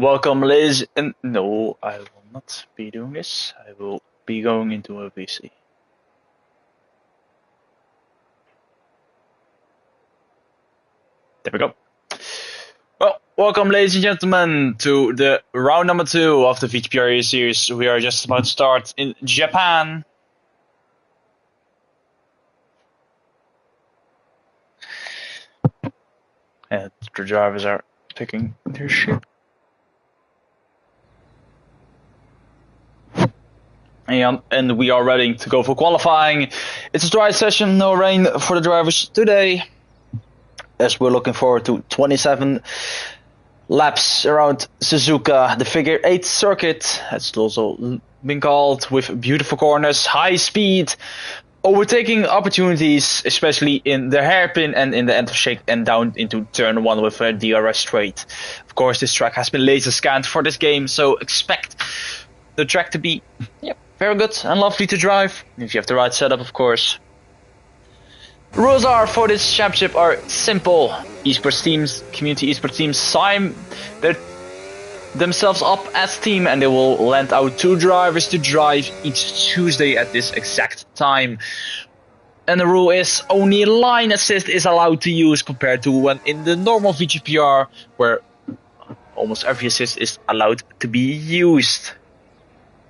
Welcome, ladies, and no, I will not be doing this. I will be going into a VC. There we go. Well, welcome, ladies and gentlemen, to the round number 2 of the VGPR E series. We are just about to start in Japan. And the drivers are picking their shit. And we are ready to go for qualifying. It's a dry session, no rain for the drivers today, as we're looking forward to 27 laps around Suzuka, the figure 8 circuit. It's also been called, with beautiful corners, high speed, overtaking opportunities, especially in the hairpin and in the end of shake and down into turn 1 with a DRS straight. Of course, this track has been laser scanned for this game, so expect the track to be very good and lovely to drive, if you have the right setup, of course. The rules are for this championship are simple. Esports teams, community esports teams sign themselves up as team, and they will lend out 2 drivers to drive each Tuesday at this exact time. And the rule is only line assist is allowed to use, compared to when in the normal VGPR, where almost every assist is allowed to be used.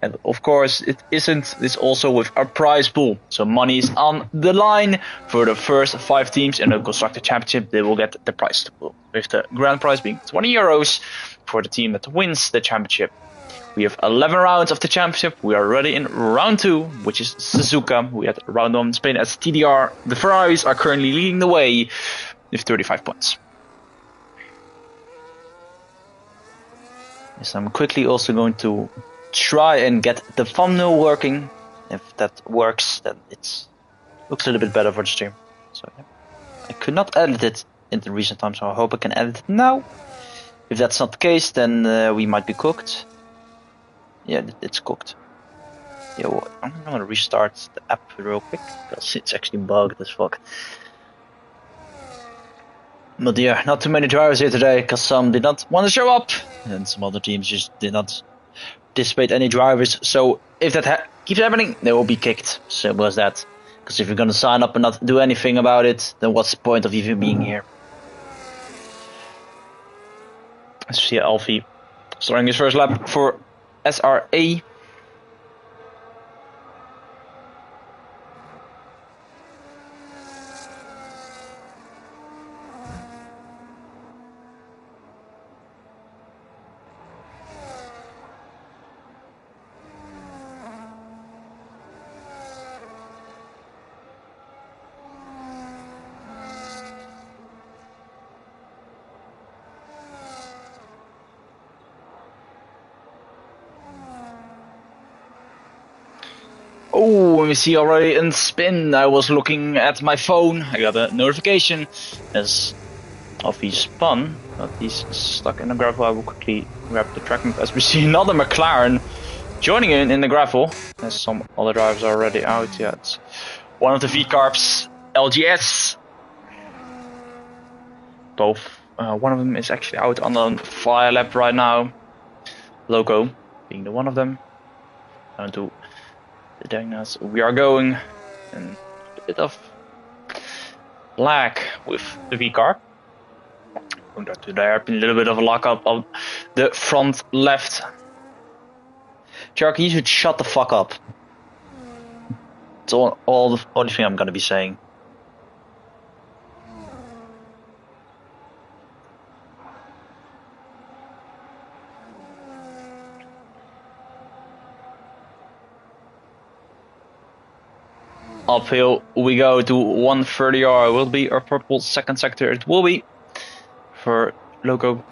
And of course, it's also with a prize pool. So money is on the line for the first 5 teams in the Constructor Championship. They will get the prize pool, with the grand prize being €20 for the team that wins the championship. We have 11 rounds of the championship. We are ready in round 2, which is Suzuka. We had round 1 Spain as TDR. The Ferraris are currently leading the way with 35 points. Yes, I'm quickly also going to try and get the thumbnail working. If that works, then it looks a little bit better for the stream. So yeah. I could not edit it in the recent time, so I hope I can edit it now. If that's not the case, then we might be cooked. Yeah, it's cooked. Yeah, well, I'm gonna restart the app real quick, because it's actually bugged as fuck. But yeah, not too many drivers here today, because some did not want to show up, and some other teams just did not anticipate any drivers. So if that keeps happening, they will be kicked. Simple as that. Because if you're gonna sign up and not do anything about it, then what's the point of even being here? Let's see Alfie starting his first lap for SRA. Oh, we see already in spin. I was looking at my phone. I got a notification as Alfie spun, but he's stuck in the gravel. I will quickly grab the track map as we see another McLaren joining in the gravel. As some other drivers are already out. Yeah, it's one of the V-Carps, LGS. Both. One of them is actually out on the fire lap right now. Loco being the one of them. Down to the diagnosis. We are going in a bit of lag with the V-car. Going down to there, a little bit of a lockup on the front left. Cherokee, you should shut the fuck up. It's all the only thing I'm gonna be saying. Uphill we go to 130R. Will be our purple second sector. It will be for Loco.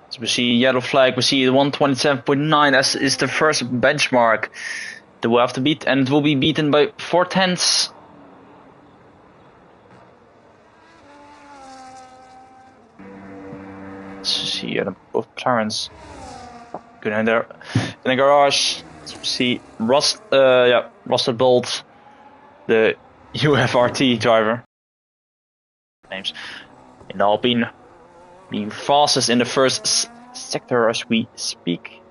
So we see yellow flag. We see the 127.9 as is the first benchmark that we'll have to beat, and it will be beaten by 4/10. See both McLarens good in there in the garage. So we see Rusted Bolt, the UFRT driver. Names. In Alpine, being fastest in the first sector as we speak.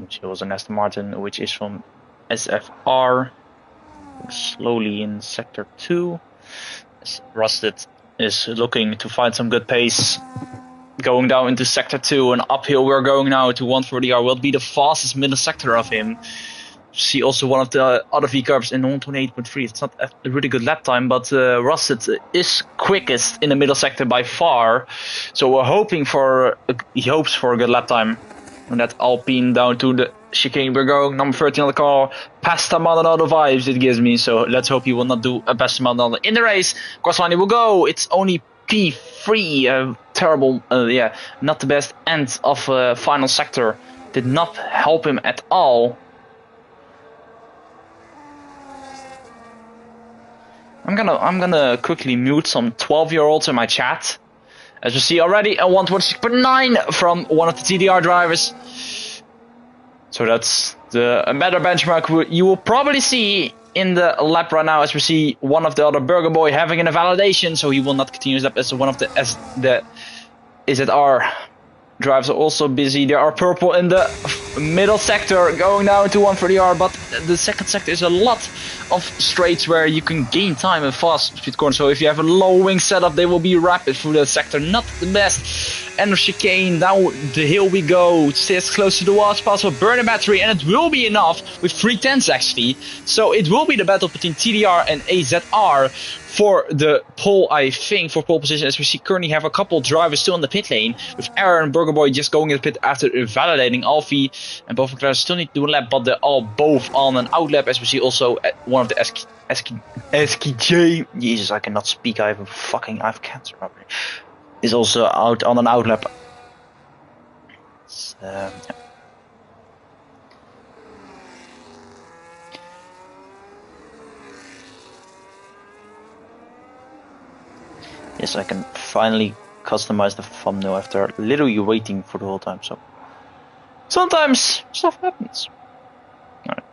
She was an Aston Martin, which is from SFR. Slowly in sector 2. Rusted is looking to find some good pace. Going down into sector 2 and uphill we're going now to 140R. Will be the fastest middle sector of him. See also one of the other V-Carbs in 128.3. It's not a really good lap time, but Rusted is quickest in the middle sector by far. So we're hoping for, he hopes for a good lap time. And that Alpine down to the chicane. We're going number 13 on the car. Past Maldonado vibes it gives me. So let's hope he will not do a best Maldonado in the race. Crossline he will go. It's only P3. Terrible, yeah, not the best end of final sector. Did not help him at all. I'm gonna quickly mute some 12-year-olds in my chat. As you see already, a 126.9 from one of the TDR drivers. So that's a better benchmark you will probably see in the lap right now, as we see one of the other Burger Boy having an invalidation, so he will not continue his lap as one of the ZR drivers are also busy. There are purple in the middle sector going down to 130R, but the second sector is a lot of straights where you can gain time in fast speed corners. So if you have a low wing setup, they will be rapid through the sector. Not the best. End of chicane, down the hill we go. Stay as close to the wall as possible. Burn a battery, and it will be enough with 310s actually. So it will be the battle between TDR and AZR for the pole, I think, for pole position, as we see currently have a couple drivers still in the pit lane, with Aaron and Burger Boy just going in the pit after invalidating Alfie, and both McLaren still need to do a lap, but they're all both on an out lap, as we see also at one of the SKJ, Jesus, I cannot speak, I have cancer up here, is also out on an out lap. So, yeah. Yes, I can finally customize the thumbnail after literally waiting for the whole time, so sometimes stuff happens. Alright,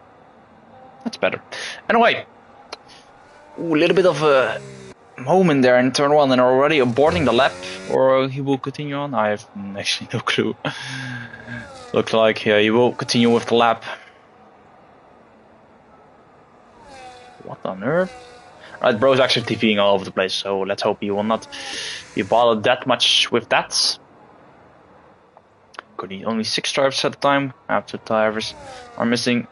that's better. Anyway, a little bit of a moment there in turn 1 and already aborting the lap, or he will continue on? I have actually no clue. Looks like, yeah, he will continue with the lap. What on earth? Right, bro's actually TVing all over the place, so let's hope he will not be bothered that much with that. Could be only 6 drivers at a time, after drivers are missing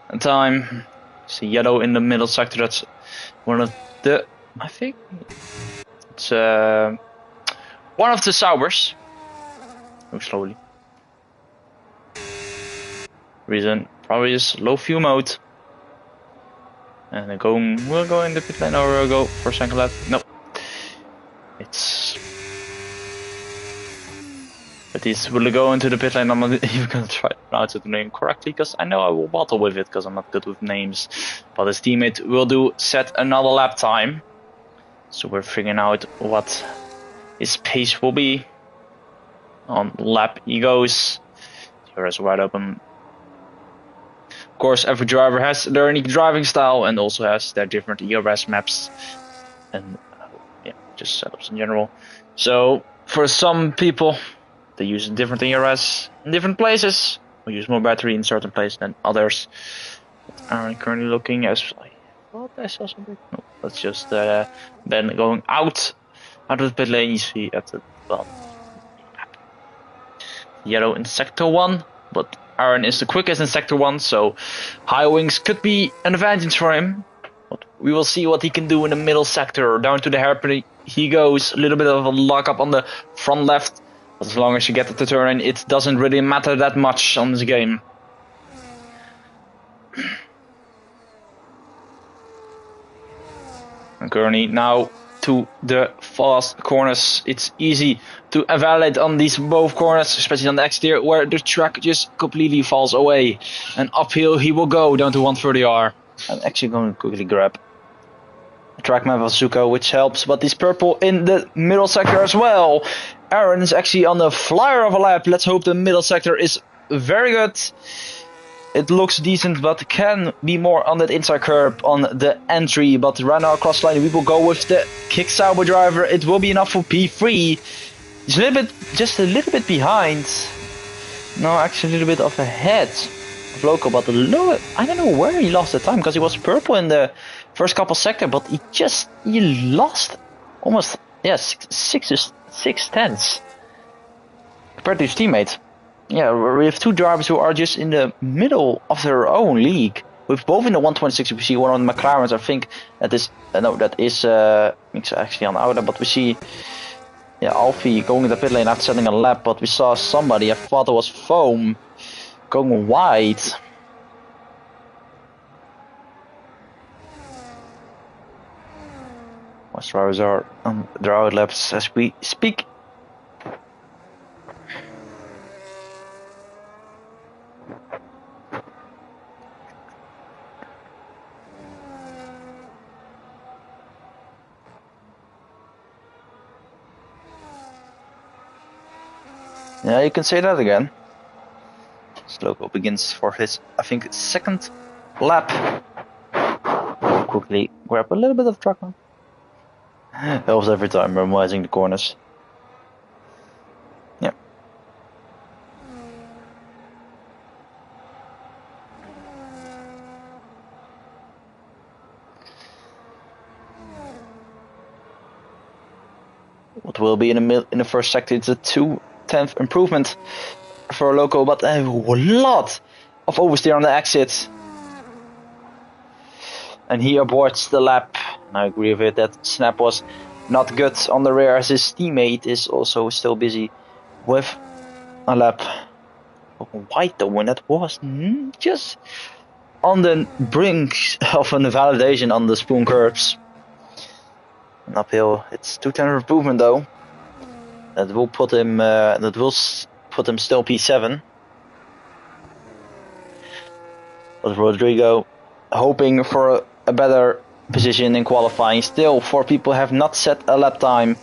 a time. See yellow in the middle sector, that's one of the, I think, it's one of the Saubers. Move slowly. Reason probably is low fuel mode. And we'll go in the pit lane, or we'll go for second lap. No. But he's will go into the pit lane. I'm not even gonna try to pronounce the name correctly, because I know I will battle with it, because I'm not good with names. But his teammate will set another lap time. So we're figuring out what his pace will be. On lap he goes. Here is wide open. Of course, every driver has their unique driving style and also has their different ERS maps and yeah, just setups in general. So for some people, they use different ERS in different places. We use more battery in certain places than others. I'm currently looking as I thought I saw something. No, that's just Ben going out of the pit lane. You see at the yellow in sector 1, but Aaron is the quickest in sector 1, so high wings could be an advantage for him. But we will see what he can do in the middle sector. Down to the hairpin he goes. A little bit of a lock up on the front left. But as long as you get to the turn in, it doesn't really matter that much on this game. And currently now to the fast corners. It's easy to evaluate on these both corners, especially on the exterior, where the track just completely falls away. And uphill he will go down to 130R. I'm actually going to quickly grab the track map of Zuko, which helps, but he's purple in the middle sector as well. Aaron is actually on the flyer of a lap. Let's hope the middle sector is very good. it looks decent, but can be more on that inside curb on the entry. But right now across the line, we will go with the Kick Sauber driver. It will be enough for P3. He's just a little bit behind. No, actually a little bit of ahead of Loco, but I don't know where he lost the time, because he was purple in the first couple seconds, but he lost almost, yeah, six tenths compared to his teammate. Yeah, we have two drivers who are just in the middle of their own league. With both in the 126, we see one on the McLarens. I think that is it's actually on Audi, but we see, yeah, Alfie going in the pit lane after setting a lap. But we saw somebody, I thought it was Foam, going wide. Most drivers are on their out laps as we speak. Yeah, you can say that again. Loco begins for his, I think, second lap. Quickly grab a little bit of track now. Helps every time, memorizing the corners. Yeah. What will be in the first sector? It's a 2/10 improvement for Loco, but a lot of oversteer on the exit. And he aborts the lap. I agree with it, that snap was not good on the rear, as his teammate is also still busy with a lap. White though, when that was just on the brink of an invalidation on the spoon curves. And uphill, it's 2/10 improvement though. That will put him still P7. But Rodrigo hoping for a better position in qualifying. Still, 4 people have not set a lap time.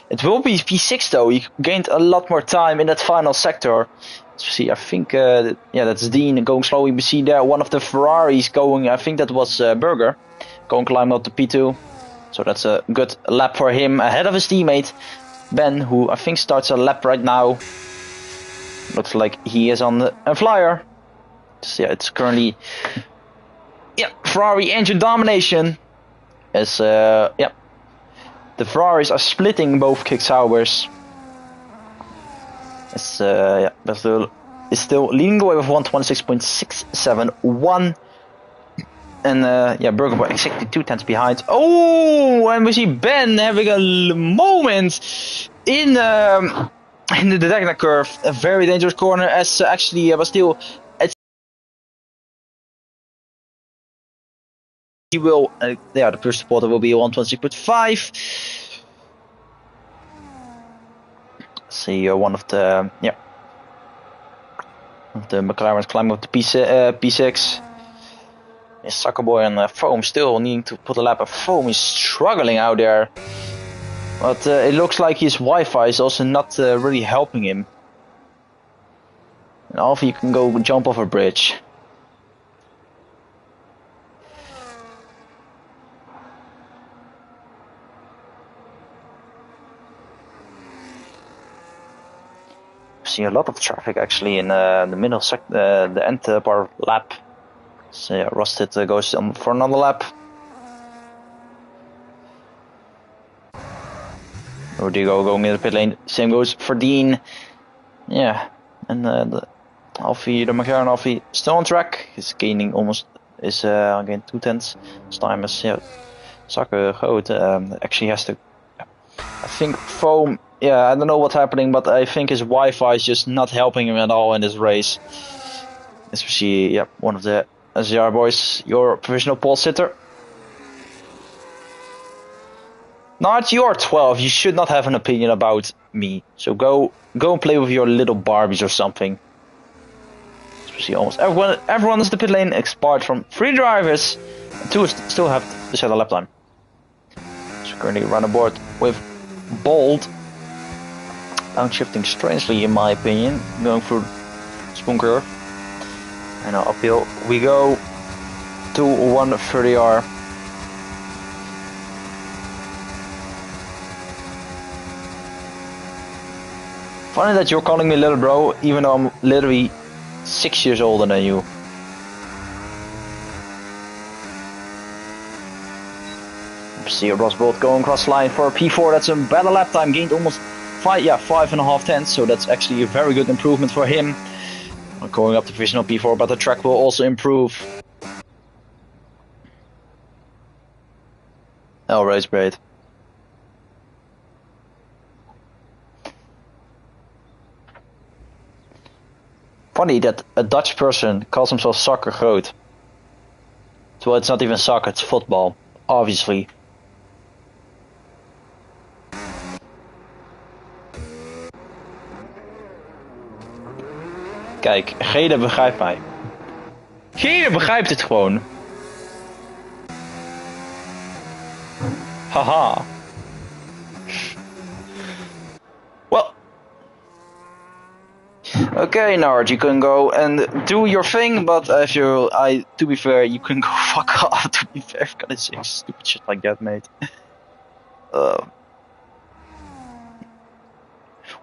It will be P6 though. He gained a lot more time in that final sector. So see, I think yeah, that's Dean going slowly. We see there one of the Ferraris going. I think that was Berger going climb up to P2. So that's a good lap for him ahead of his teammate Ben, who I think starts a lap right now. Looks like he is on a flyer. So yeah, it's currently, yeah, Ferrari engine domination. As yeah, the Ferraris are splitting both Kick Saubers. As yeah, Vettel is still leading the way with 126.671. And yeah, Berger by exactly 2/10 behind. Oh, and we see Ben having a moment in the Dagna curve, a very dangerous corner. As actually Bastille, he will. Yeah, the first supporter will be 126.5. See one of the McLarens climbing up to P6. Sucker Boy and Foam still needing to put a lap. Foam is struggling out there, but it looks like his Wi-Fi is also not really helping him. And Alfie, you can go jump off a bridge. See a lot of traffic actually in the middle the end part of lap. So yeah, Rusted goes on for another lap. Rodrigo going in the pit lane. Same goes for Dean. Yeah, and the McLaren Alfie still on track. He's gaining almost. Is again 2/10. This time is Zakke Groot actually has to. I think Foam. Yeah, I don't know what's happening, but I think his Wi-Fi is just not helping him at all in this race. Especially, yeah, one of the SR boys, your provisional pole sitter. Not your 12. You should not have an opinion about me. So go and play with your little Barbies or something. Especially almost everyone is the pit lane, apart from 3 drivers. And 2 still have to set a lap time. So currently run aboard with Bold. Downshifting strangely in my opinion, going through spoon curve. And now uphill we go to 130R. Funny that you're calling me little bro, even though I'm literally 6 years older than you. See Ross Bolt going across the line for a P4. That's a better lap time, gained almost 5.5 tenths, so that's actually a very good improvement for him. Going up to provisional P4, but the track will also improve. Oh, race braid. Funny that a Dutch person calls himself soccer groot. So it's not even soccer, it's football, obviously. Kijk, Gede begrijpt mij. Gede begrijpt het gewoon. Haha. Well. Okay, Nard, you can go and do your thing, but if you, to be fair, you can go fuck off. To be fair, I'm gonna say stupid shit like that, mate.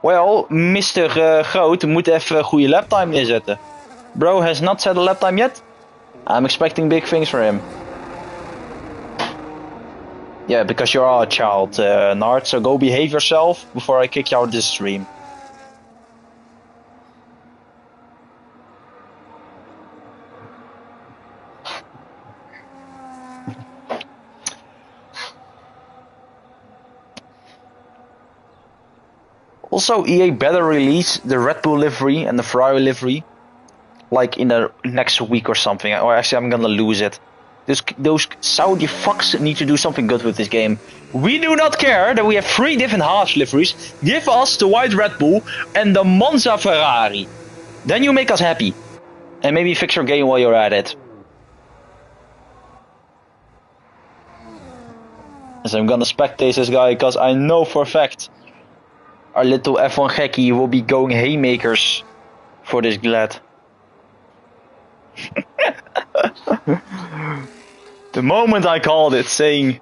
Well, Mr. Groot moet even een goede laptime neerzetten. Bro has not set a laptime yet. I'm expecting big things for him. Yeah, because you are a child, Nard, so go behave yourself before I kick you out of this stream. Also, EA better release the Red Bull livery and the Ferrari livery, like in the next week or something. Or actually, I'm gonna lose it. Those Saudi fucks need to do something good with this game. We do not care that we have 3 different Haas liveries. Give us the white Red Bull and the Monza Ferrari. Then you make us happy. And maybe fix your game while you're at it. So I'm gonna spectate this guy because I know for a fact our little F1 gekkie will be going haymakers for this glad. The moment I called it, saying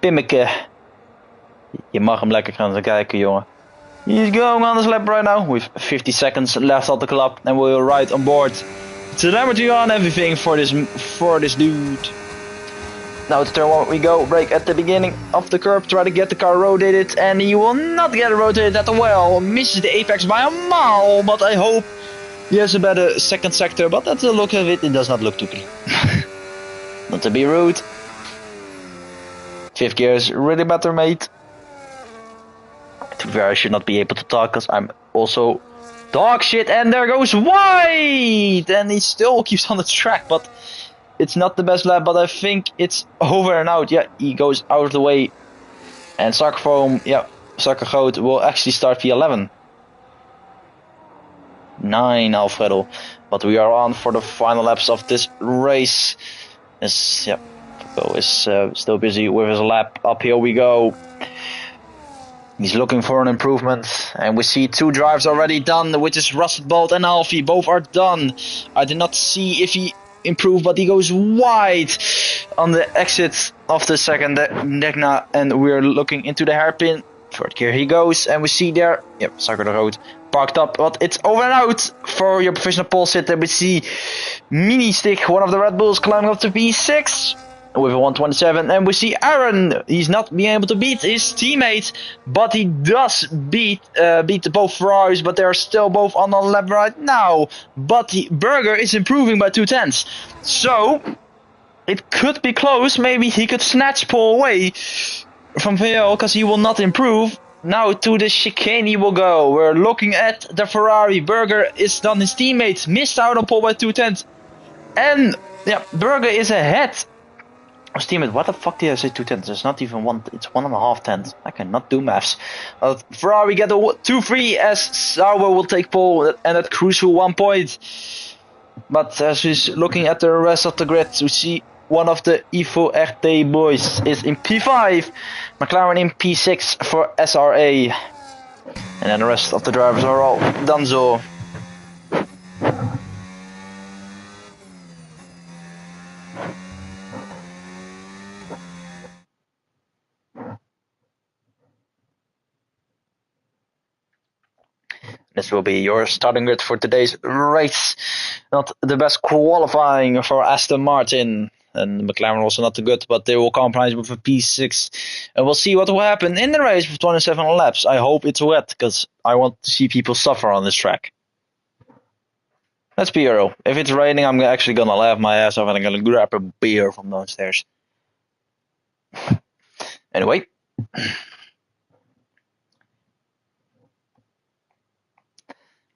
Pimmeke, je mag hem lekker gaan kijken, jongen. He's going on this lap right now with 50 seconds left at the club, and we'll ride on board. Celebrity on everything for this dude. Now to turn 1 we go, brake at the beginning of the curb, try to get the car rotated, and he will not get it rotated at well. Misses the apex by a mile, but I hope he has a better second sector, but at the look of it, it does not look too clean. Not to be rude. 5th gear is really better, mate. To be fair, I should not be able to talk, because I'm also dog shit, and there goes White! And he still keeps on the track, but it's not the best lap, but I think it's over and out. Yeah, he goes out of the way. And Soccer Foam, yeah, Soccer Goat will actually start P11. 9 Alfredo. But we are on for the final laps of this race. Yeah, Foucault is still busy with his lap. Up here we go. He's looking for an improvement. And we see 2 drives already done, which is Rusted Bolt and Alfie. Both are done. I did not see if he improved, but he goes wide on the exit of the second Degna, and we're looking into the hairpin. 3rd gear he goes, and we see there, yep, Soccer the Road parked up, but it's over and out for your professional pole sitter. We see Mini Stick, one of the Red Bulls, climbing up to P6 with a 127, and we see Aaron. He's not being able to beat his teammate, but he does beat both Ferraris, but they're still both on the lap right now. But the Berger is improving by 2 tenths, so it could be close. Maybe he could snatch pole away from VL, because he will not improve. Now to the chicane he will go. We're looking at the Ferrari. Berger is done his teammates, missed out on pole by 2 tenths, and yeah, Berger is ahead. Teammate, what the fuck did I say 2 tenths? It's not even 1, it's 1.5 tenths. I cannot do maths. Ferrari get a 2-3 as Sauber will take pole and at crucial 1 point. But as we're looking at the rest of the grid, we see one of the Ifo RT boys is in P5, McLaren in P6 for SRA. And then the rest of the drivers are all done so. This will be your starting grid for today's race. Not the best qualifying for Aston Martin. And McLaren also not too good, but they will compromise with a P6. And we'll see what will happen in the race with 27 laps. I hope it's wet, because I want to see people suffer on this track. Let's be real. If it's raining, I'm actually going to laugh my ass off and I'm going to grab a beer from downstairs. Anyway.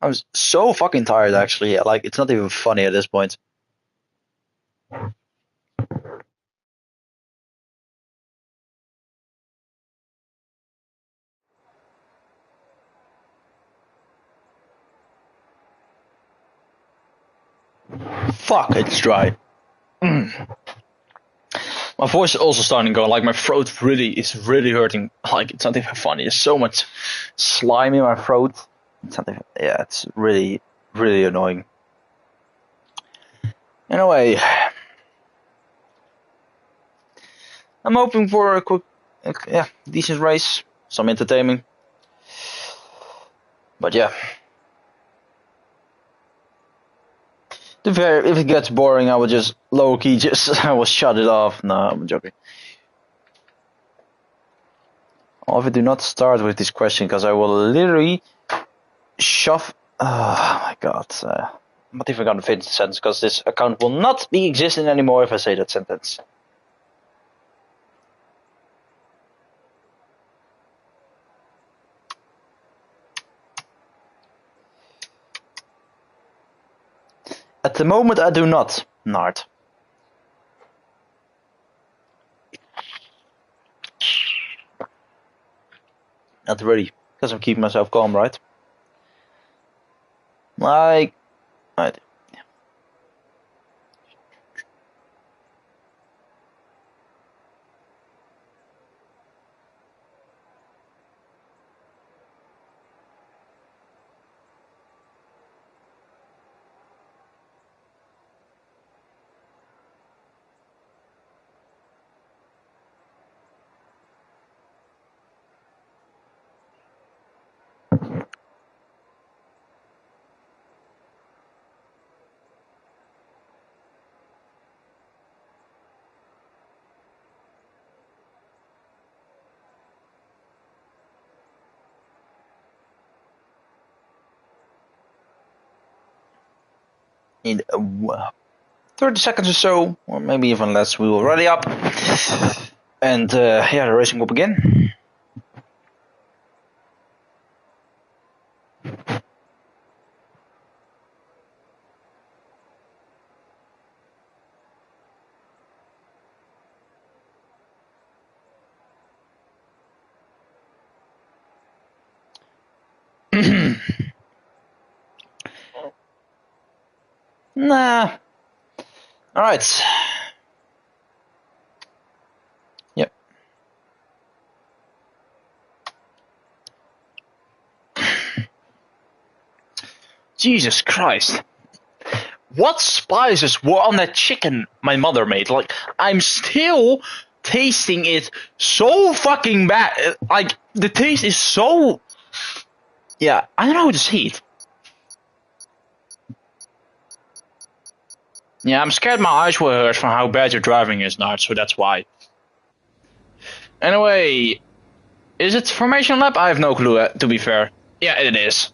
I'm so fucking tired, actually. Like, it's not even funny at this point. Fuck, it's dry. My voice is also starting to go, like my throat is really hurting. Like, it's not even funny. There's so much slime in my throat. It's not even, yeah, it's really, really annoying. Anyway, I'm hoping for a quick, decent race, some entertainment. But yeah. If it gets boring, I will just low key I will shut it off. No, I'm joking. If do not start with this question, because I will literally shove. Oh my god. I'm not even gonna finish the sentence, because this account will not be existing anymore if I say that sentence. At the moment, I do not, Nart. Not really, because I'm keeping myself calm, right? Like, right. In 30 seconds or so, or maybe even less, we will ready up. And the racing will begin. Nah. Alright. Yep. Jesus Christ. What spices were on that chicken my mother made? Like, I'm still tasting it so fucking bad. Like, the taste is so... Yeah, I don't know how to say it. Yeah, I'm scared my eyes will hurt from how bad your driving is now, so that's why. Anyway, is it formation lap? I have no clue, to be fair. Yeah, it is.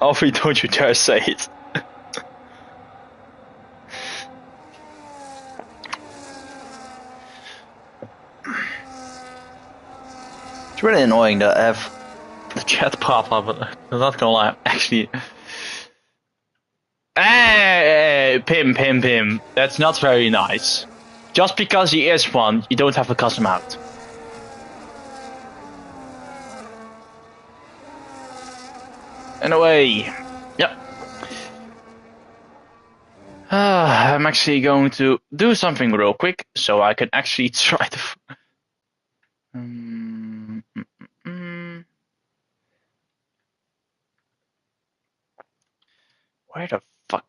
Alfie, don't you dare say it. It's really annoying that I have the chat pop up, but I'm not gonna lie, actually... Hey, Pim. That's not very nice. Just because he is one, you don't have to cuss him out. Anyway, yep. I'm actually going to do something real quick, so I can actually try to... Where the fuck?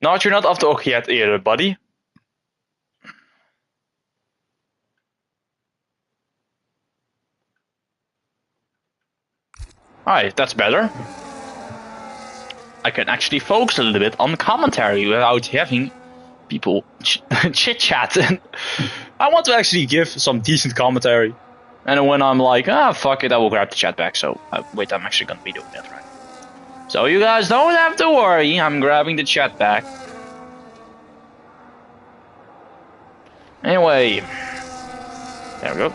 No, you're not off the hook yet either, buddy. Alright, that's better. I can actually focus a little bit on commentary without having people chit-chat. I want to actually give some decent commentary. And when I'm like, fuck it, I will grab the chat back. So, wait, I'm actually gonna be doing that right. So you guys don't have to worry, I'm grabbing the chat back. Anyway, there we go.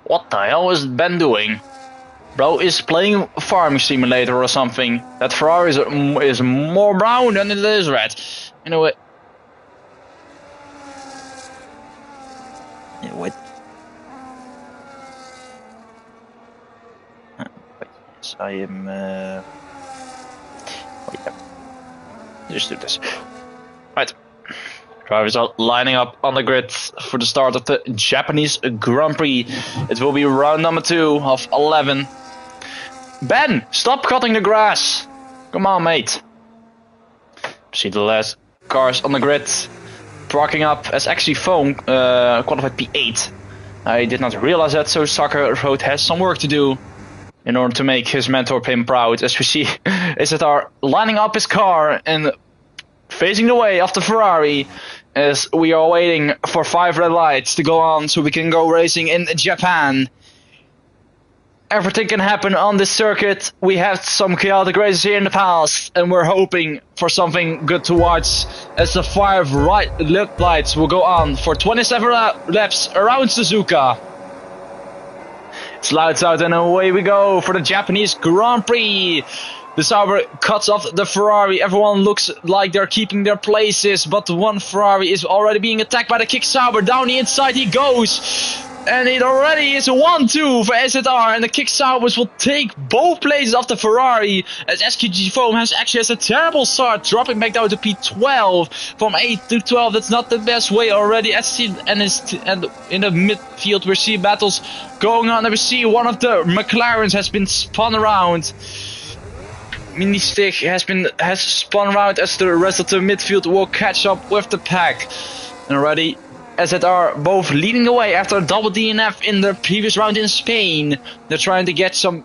What the hell is Ben doing? Bro is playing Farming Simulator or something. That Ferrari is more brown than it is red. Anyway. Yeah, wait. Yes, I am. Wait, yeah. Just do this. Right. Drivers are lining up on the grid for the start of the Japanese Grand Prix. It will be round number 2 of 11. Ben, stop cutting the grass. Come on, mate. See the last cars on the grid parking up as actually Foam qualified P8. I did not realize that, so Soccer Road has some work to do in order to make his mentor him proud. As we see, Isidar lining up his car and facing the way of the Ferrari as we are waiting for 5 red lights to go on so we can go racing in Japan. Everything can happen on this circuit. We had some chaotic races here in the past and we're hoping for something good to watch as the 5 red lights will go on for 27 laps around Suzuka. It's lights out and away we go for the Japanese Grand Prix. The Sauber cuts off the Ferrari. Everyone looks like they're keeping their places, but one Ferrari is already being attacked by the kick Sauber. Down the inside he goes. And it already is a 1-2 for SZR, and the kick Saubers will take both places of the Ferrari, as SKG Foam has a terrible start, dropping back down to P12 from 8 to 12. That's not the best way already. And in the midfield we see battles going on, and we see one of the McLarens has been spun around. Mini Stick has spun around as the rest of the midfield will catch up with the pack. And already SZR both leading the way after a double DNF in the previous round in Spain. They're trying to get some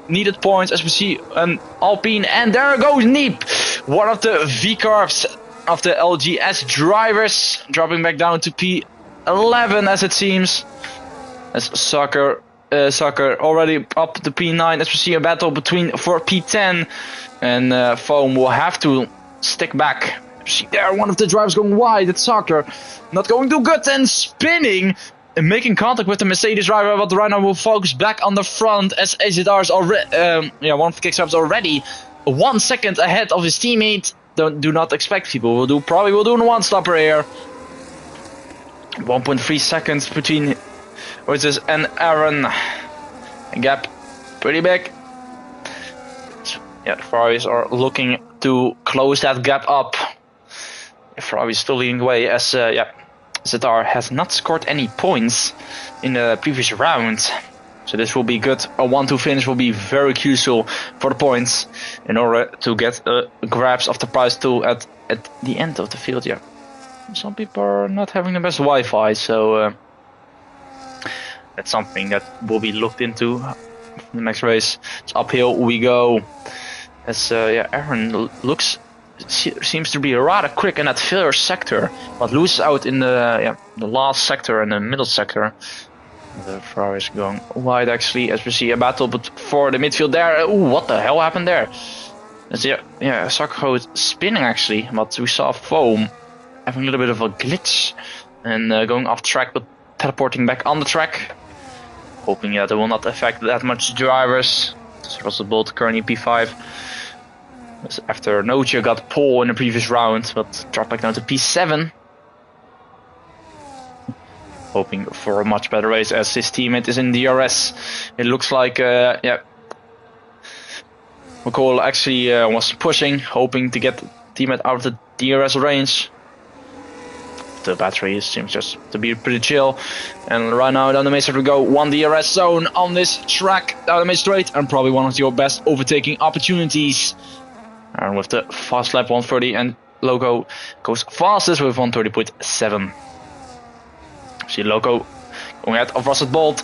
needed points as we see an Alpine, and there goes Neep, one of the V-Carbs of the LGS drivers, dropping back down to P11 as it seems. As Soccer already up to P9 as we see a battle for P10, and Foam will have to stick back. See there, one of the drivers going wide. It's Soccer, not going too good and spinning and making contact with the Mercedes driver, but right now will focus back on the front as AZR is already, one of the kickstarts already 1 second ahead of his teammate. Do not expect people probably will do a one-stopper here. 1.3 seconds between Otis and Aaron. A gap pretty big. Yeah, the Ferraris are looking to close that gap up. Ferrari is still leading the way as Zetar has not scored any points in the previous round. So this will be good. A 1-2 finish will be very crucial for the points in order to get grabs of the prize tool at the end of the field. Yeah, some people are not having the best Wi-Fi, so that's something that will be looked into in the next race. It's uphill we go as Aaron seems to be rather quick in that first sector, but loses out in the last sector and the middle sector. The Ferrari is going wide actually as we see a battle but for the midfield there. Ooh, what the hell happened there? Soccer spinning actually, but we saw Foam having a little bit of a glitch and going off track but teleporting back on the track. Hoping that it will not affect that much drivers. Russell Bolt currently P5. After Noja got pole in the previous round, but dropped back down to P7. Hoping for a much better race as his teammate is in DRS. It looks like, McCall actually was pushing, hoping to get the teammate out of the DRS range. The battery seems just to be pretty chill. And right now down the main straight we go. 1 DRS zone on this track down the main straight, and probably one of your best overtaking opportunities. And with the fast lap 130, and Logo goes fastest with 130.7. See Loco going ahead of Rusted Bolt.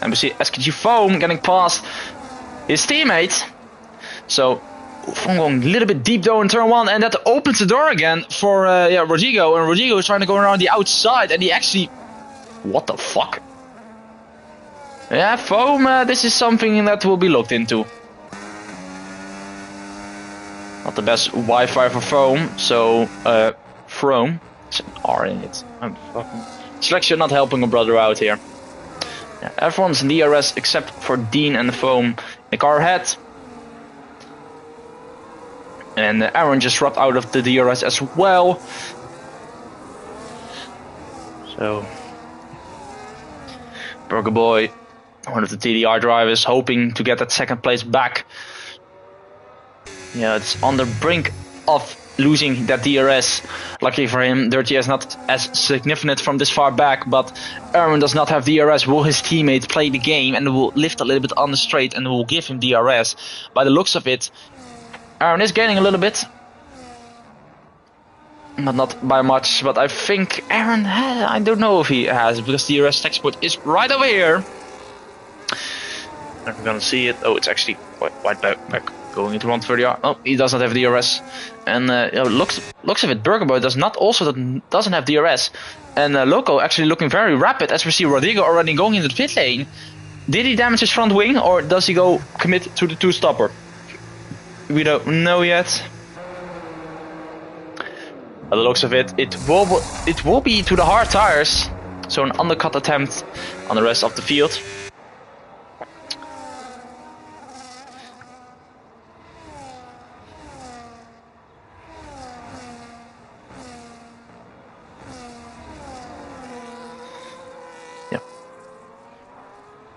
And we see SKG Foam getting past his teammate. So Foam going a little bit deep though in turn 1, and that opens the door again for Rodrigo. And Rodrigo is trying to go around the outside, and he actually... What the fuck? Yeah, Foam, this is something that will be looked into. Not the best Wi-Fi for Foam, so Frome. It's an R in it. I'm fucking... Selection not helping a brother out here. Yeah, everyone's in DRS except for Dean and Foam in the car ahead. And Aaron just dropped out of the DRS as well. So Burger Boy, one of the TDR drivers, hoping to get that second place back. Yeah, it's on the brink of losing that DRS. Luckily for him, Dirty is not as significant from this far back, but Aaron does not have DRS. Will his teammate play the game and will lift a little bit on the straight and will give him DRS? By the looks of it, Aaron is gaining a little bit. But not by much, but I think Aaron, I don't know if he has, because the DRS export is right over here. I'm gonna see it. Oh, it's actually quite back. Going into 130. Oh, he does not have DRS. And looks of it, Burger Boy doesn't have DRS. And Loco actually looking very rapid, as we see Rodrigo already going into the pit lane. Did he damage his front wing, or does he go commit to the two-stopper? We don't know yet. By the looks of it, it will be to the hard tires. So an undercut attempt on the rest of the field.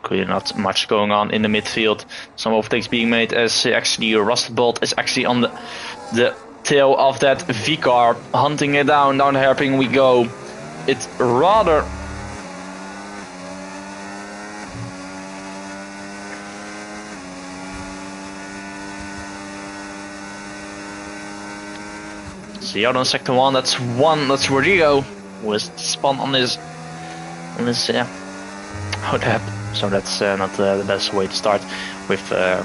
Clearly not much going on in the midfield. Some overtakes being made as actually Rusted Bolt is actually on the tail of that V car, hunting it down the hairpin we go. It's rather... See out on sector 1, that's Rodrigo, who is spun on this tap. So that's not the best way to start with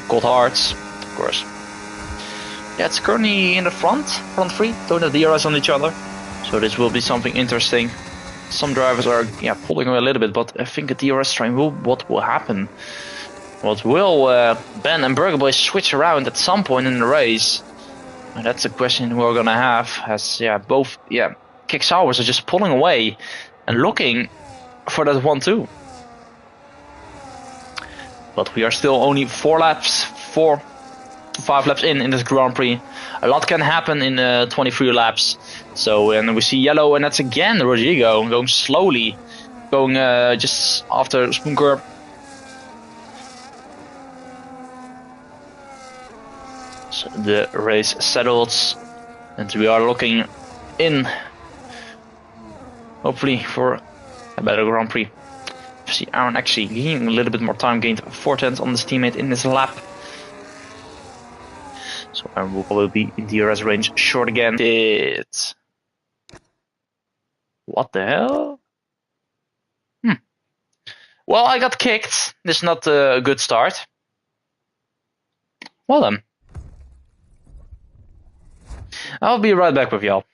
cold hearts, of course. Yeah, it's currently in the front three, don't have DRS on each other. So this will be something interesting. Some drivers are pulling away a little bit, but I think a DRS train what will happen? What will Ben and Burger Boy switch around at some point in the race? And that's a question we're gonna have, as both Kick Sours are just pulling away and looking for that 1-2. But we are still only 4 to 5 laps in this Grand Prix. A lot can happen in 23 laps. So, and we see yellow, and that's again Rodrigo going slowly, going just after Spoon Curb. So the race settles, and we are looking in, hopefully, for a better Grand Prix. See Aaron actually gaining a little bit more time, gained 4/10 on this teammate in this lap. So Aaron will probably be in DRS range short again. What the hell? Well, I got kicked. This is not a good start. Well then. I'll be right back with y'all.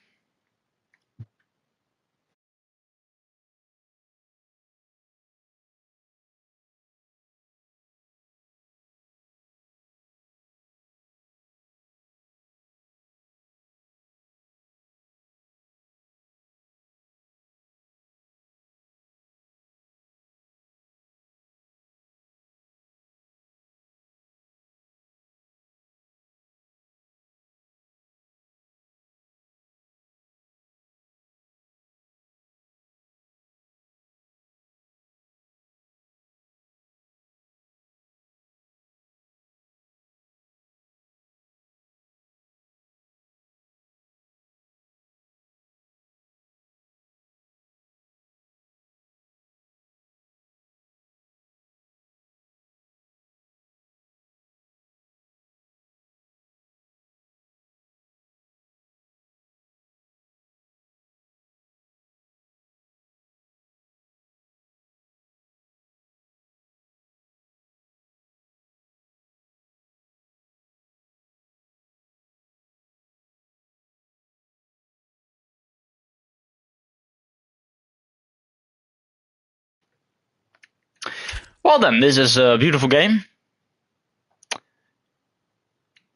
Well then, this is a beautiful game.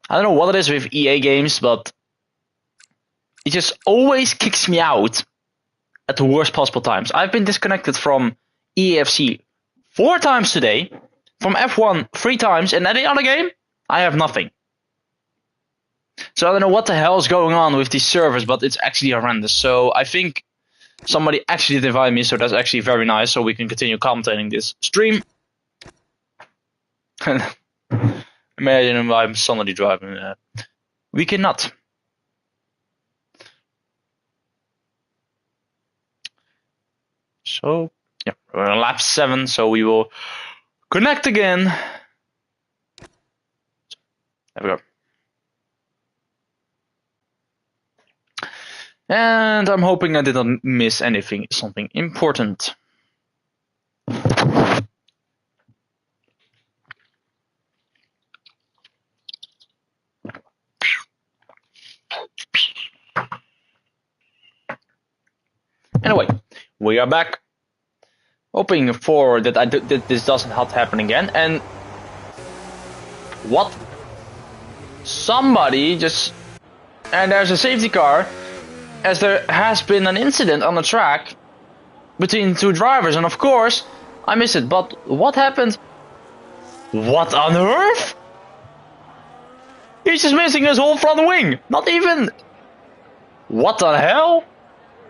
I don't know what it is with EA games, but it just always kicks me out at the worst possible times. I've been disconnected from EAFC 4 times today, from F1 3 times, and any other game, I have nothing. So I don't know what the hell is going on with these servers, but it's actually horrendous. So I think somebody actually did invite me, so that's actually very nice, so we can continue commentating this stream. Imagine if I'm suddenly driving. We cannot. So, yeah, we're on lap 7, so we will connect again. There we go. And I'm hoping I didn't miss something important. Anyway, we are back. Hoping for that that this doesn't happen again. And what? Somebody just... And there's a safety car, as there has been an incident on the track between 2 drivers, and of course I missed it. But what happened? What on earth? He's just missing his whole front wing. Not even... What the hell?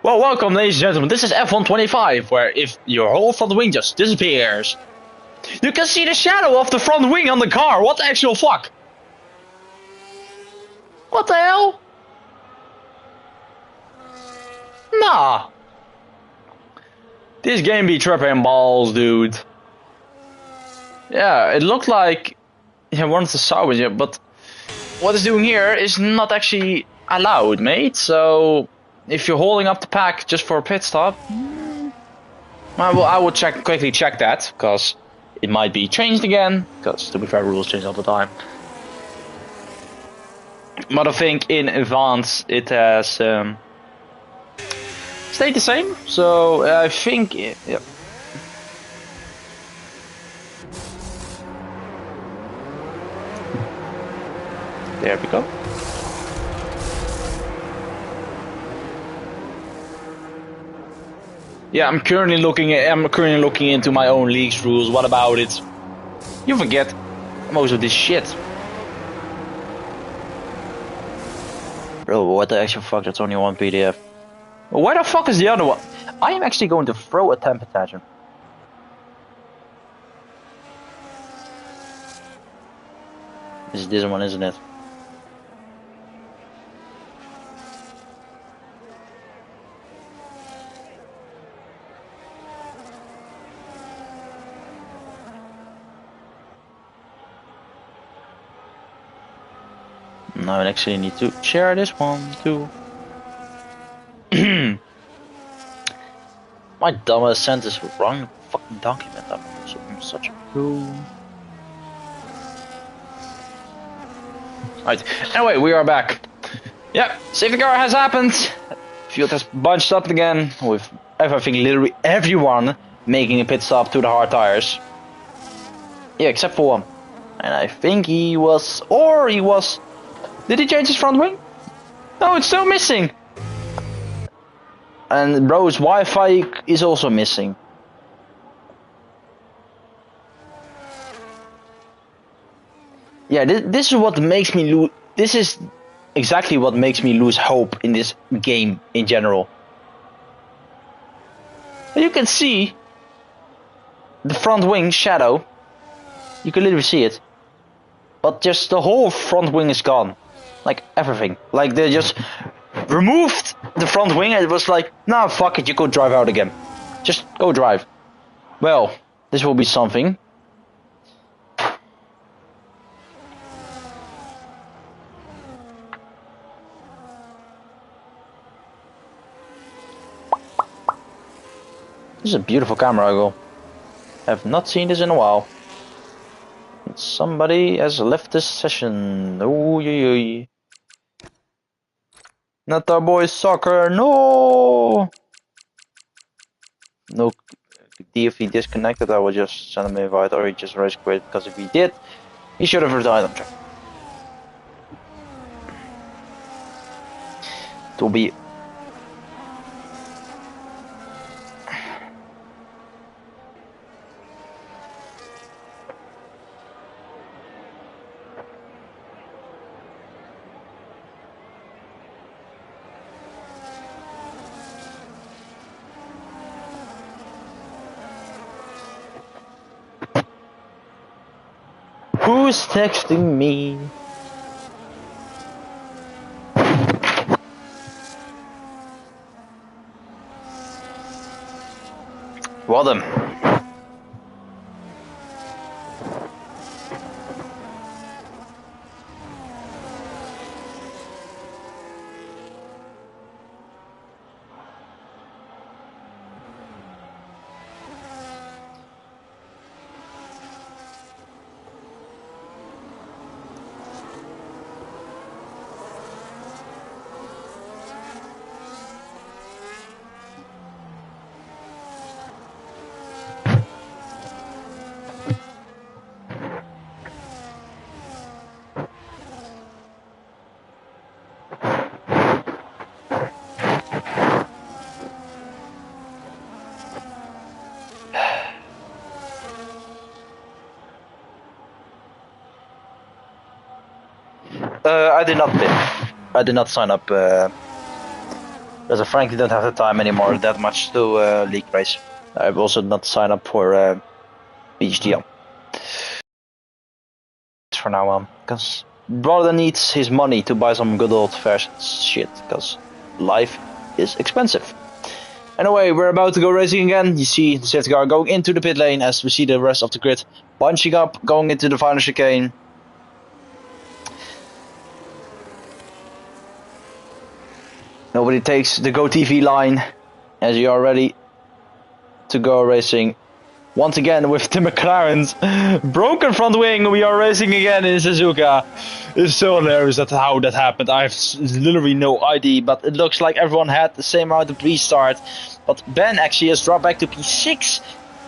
Well, welcome ladies and gentlemen, this is F125, where if your whole front wing just disappears, you can see the shadow of the front wing on the car. What the actual fuck? What the hell? Nah. This game be tripping balls, dude. Yeah, it looked like he wanted to salvage it, but what it's doing here is not actually allowed, mate. So if you're holding up the pack just for a pit stop, I will quickly check that, because it might be changed again, because to be fair, rules change all the time. But I think in advance it has stayed the same, so I think, yeah. There we go. Yeah, I'm currently looking into my own league's rules. What about it? You forget most of this shit. Bro, what the actual fuck? That's only one PDF. Where the fuck is the other one? I am actually going to throw a temper tantrum. This is this one, isn't it? Now I actually need to share this one too. My dumbass sent this wrong fucking document. I'm such a fool. Right. Anyway, we are back. Yeah, safety car has happened. Field has bunched up again with literally everyone making a pit stop to the hard tires. Yeah, except for one. And I think he was... Did he change his front wing? No, it's still missing. And bro's Wi-Fi is also missing. Yeah, this is what makes me lose. This is exactly what makes me lose hope in this game in general. You can see the front wing shadow. You can literally see it. But just the whole front wing is gone. Like everything. Like they just removed the front wing and it was like, nah, fuck it, you go drive out again. Just go drive. Well, this will be something. This is a beautiful camera angle. I have not seen this in a while. Somebody has left this session. Oh, yeah. Not our boy soccer. No. No. if he disconnected, I will just send him an invite, or he just race quit, because if he did, he should have retired on track. It will be... Who's texting me? Wadham. I did not bid. I did not sign up. Because I frankly don't have the time anymore that much to league race. I've also not signed up for BHDL. For now on, because brother needs his money to buy some good old fashioned shit, because life is expensive. Anyway, we're about to go racing again. You see the safety car going into the pit lane as we see the rest of the grid bunching up, going into the final chicane. Nobody takes the Go TV line as you are ready to go racing. Once again with the McLaren's broken front wing, we are racing again in Suzuka. It's so hilarious how that happened. I have literally no idea, but it looks like everyone had the same amount of restart. But Ben actually has dropped back to P6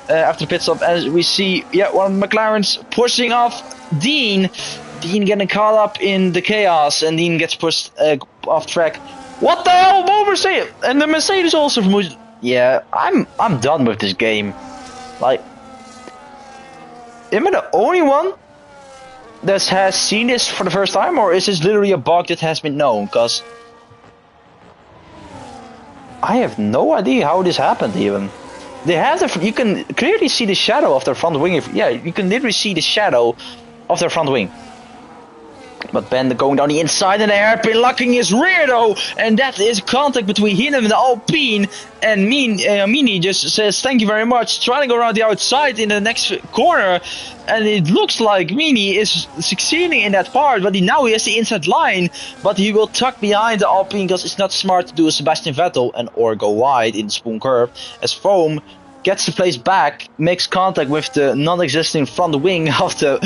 after the pit stop, as we see, one of the McLaren's pushing off Dean. Dean getting caught up in the chaos, and Dean gets pushed off track. What the hell, Mercedes? And the Mercedes also from... Yeah, I'm done with this game. Like, am I the only one that has seen this for the first time, or is this literally a bug that has been known? Because I have no idea how this happened even. They have you can clearly see the shadow of their front wing. Yeah, you can literally see the shadow of their front wing. But Ben going down the inside and the hairpin locking his rear though, and that is contact between him and the Alpine, and Mini just says thank you very much, trying to go around the outside in the next corner, and it looks like Mini is succeeding in that part, but now he has the inside line, but he will tuck behind the Alpine because it's not smart to do a Sebastian Vettel and or go wide in the spoon curve, as Foam gets the place back, makes contact with the non-existing front wing of the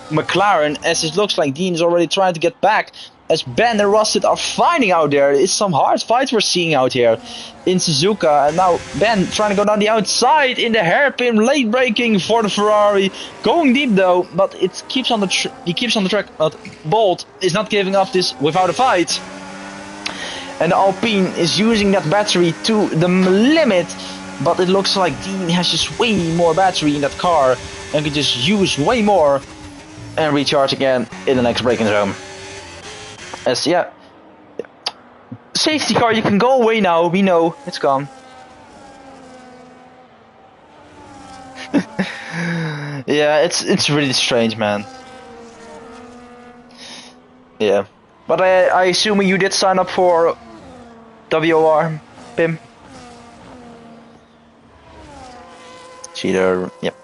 McLaren, as it looks like Dean is already trying to get back, as Ben and Rusted are fighting out there. It's some hard fights we're seeing out here in Suzuka, and now Ben trying to go down the outside in the hairpin, late braking for the Ferrari, going deep though, but it keeps on he keeps on the track, but Bolt is not giving up this without a fight, and the Alpine is using that battery to the limit. But it looks like Dean has just way more battery in that car and can just use way more and recharge again in the next braking zone. As safety car, you can go away now. We know it's gone. Yeah, it's really strange, man. Yeah, but I assume you did sign up for WOR, Pim. Cheater, yep.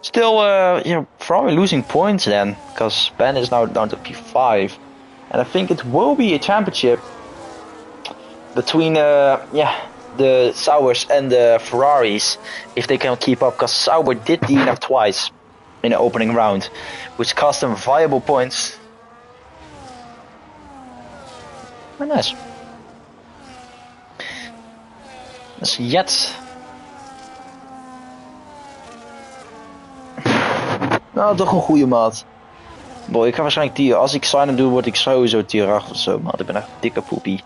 Still, probably losing points then, because Ben is now down to P5, and I think it will be a championship between the Saubers and the Ferraris if they can keep up, because Sauber did DNF twice in the opening round, which cost them viable points. Very nice. As yet. Nou, toch een goede maat. Boy, ik ga waarschijnlijk tier. Als ik sign doe, word ik sowieso tier 8 of zo, maat. Ik ben echt een dikke poepie.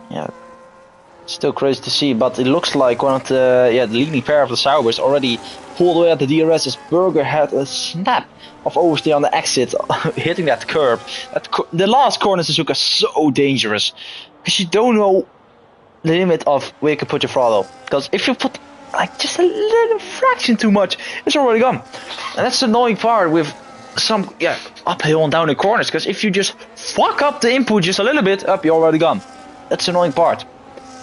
Yeah. Still crazy to see, but it looks like one of the leading pair of the Saubers already pulled away at the DRS as Berger had a snap of oversteer on the exit, hitting that curb. The last corner Suzuka is so dangerous because you don't know the limit of where you can put your throttle. Because if you put like just a little fraction too much, it's already gone. And that's the annoying part with some uphill and downhill corners. Because if you just fuck up the input just a little bit, you're already gone. That's the annoying part.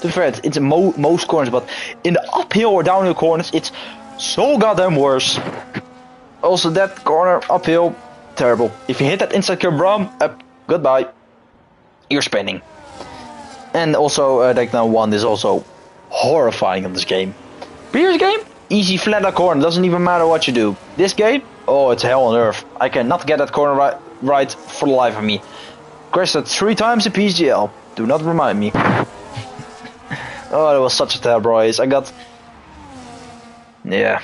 To be fair, it's in most corners, but in the uphill or downhill corners, it's so goddamn worse. Also, that corner uphill, terrible. If you hit that inside curb ram, goodbye. You're spinning. And also, Deckdown 1 is also horrifying in this game. Previous game, easy flatter corner, doesn't even matter what you do. This game, oh, it's hell on earth. I cannot get that corner right for the life of me. Crashed that 3 times in PGL. Do not remind me. Oh, that was such a terrible race. I got... Yeah.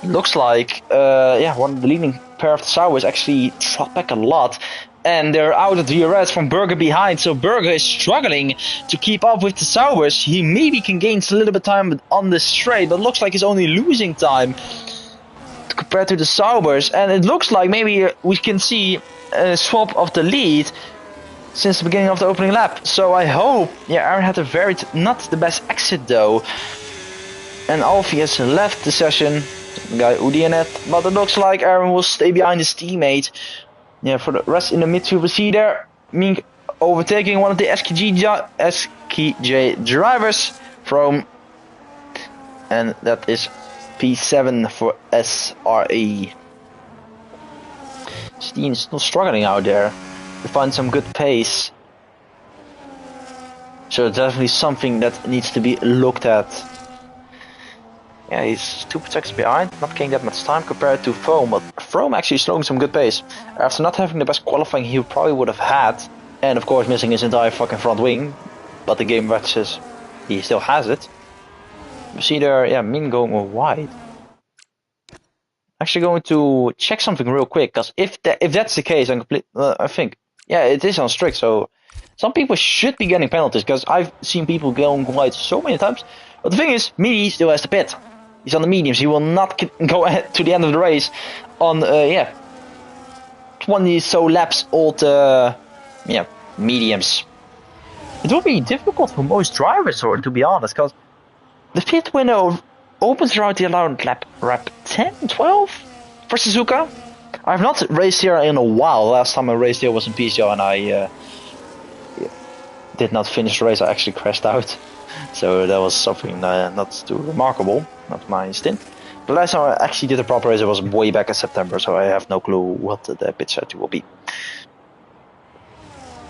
It looks like, one of the leading pair of the Saubers actually dropped back a lot. And they're out of DRS from Berger behind. So Berger is struggling to keep up with the Saubers. He maybe can gain a little bit of time on the straight, but looks like he's only losing time compared to the Saubers. And it looks like maybe we can see a swap of the lead since the beginning of the opening lap. So I hope, Aaron had a not the best exit though. And Alfie has left the session, guy Udienet, but it looks like Aaron will stay behind his teammate. Yeah, for the rest in the midfield we see there, Mink overtaking one of the SKJ drivers from, and that is P7 for SRE. Steen is still struggling out there to find some good pace. So definitely something that needs to be looked at. Yeah, he's 2 seconds behind, not getting that much time compared to Foam, but Foam actually showing some good pace. After not having the best qualifying he probably would have had, and of course missing his entire fucking front wing, but the game matches he still has it. You see there, Min going wide. Actually going to check something real quick, because if that's the case, I think, it is on strict, so some people should be getting penalties, because I've seen people going wide so many times. But the thing is, Midi still has the pit. He's on the mediums. He will not go ahead to the end of the race on 20 so laps old mediums. It will be difficult for most drivers, to be honest, because the pit window opens around the allowed lap 10, 12 for Suzuka. I've not raced here in a while. Last time I raced here was in PCO and I did not finish the race. I actually crashed out. So that was something not too remarkable, not my stint. The last time I actually did a proper race, it was way back in September, so I have no clue what the pit strategy will be.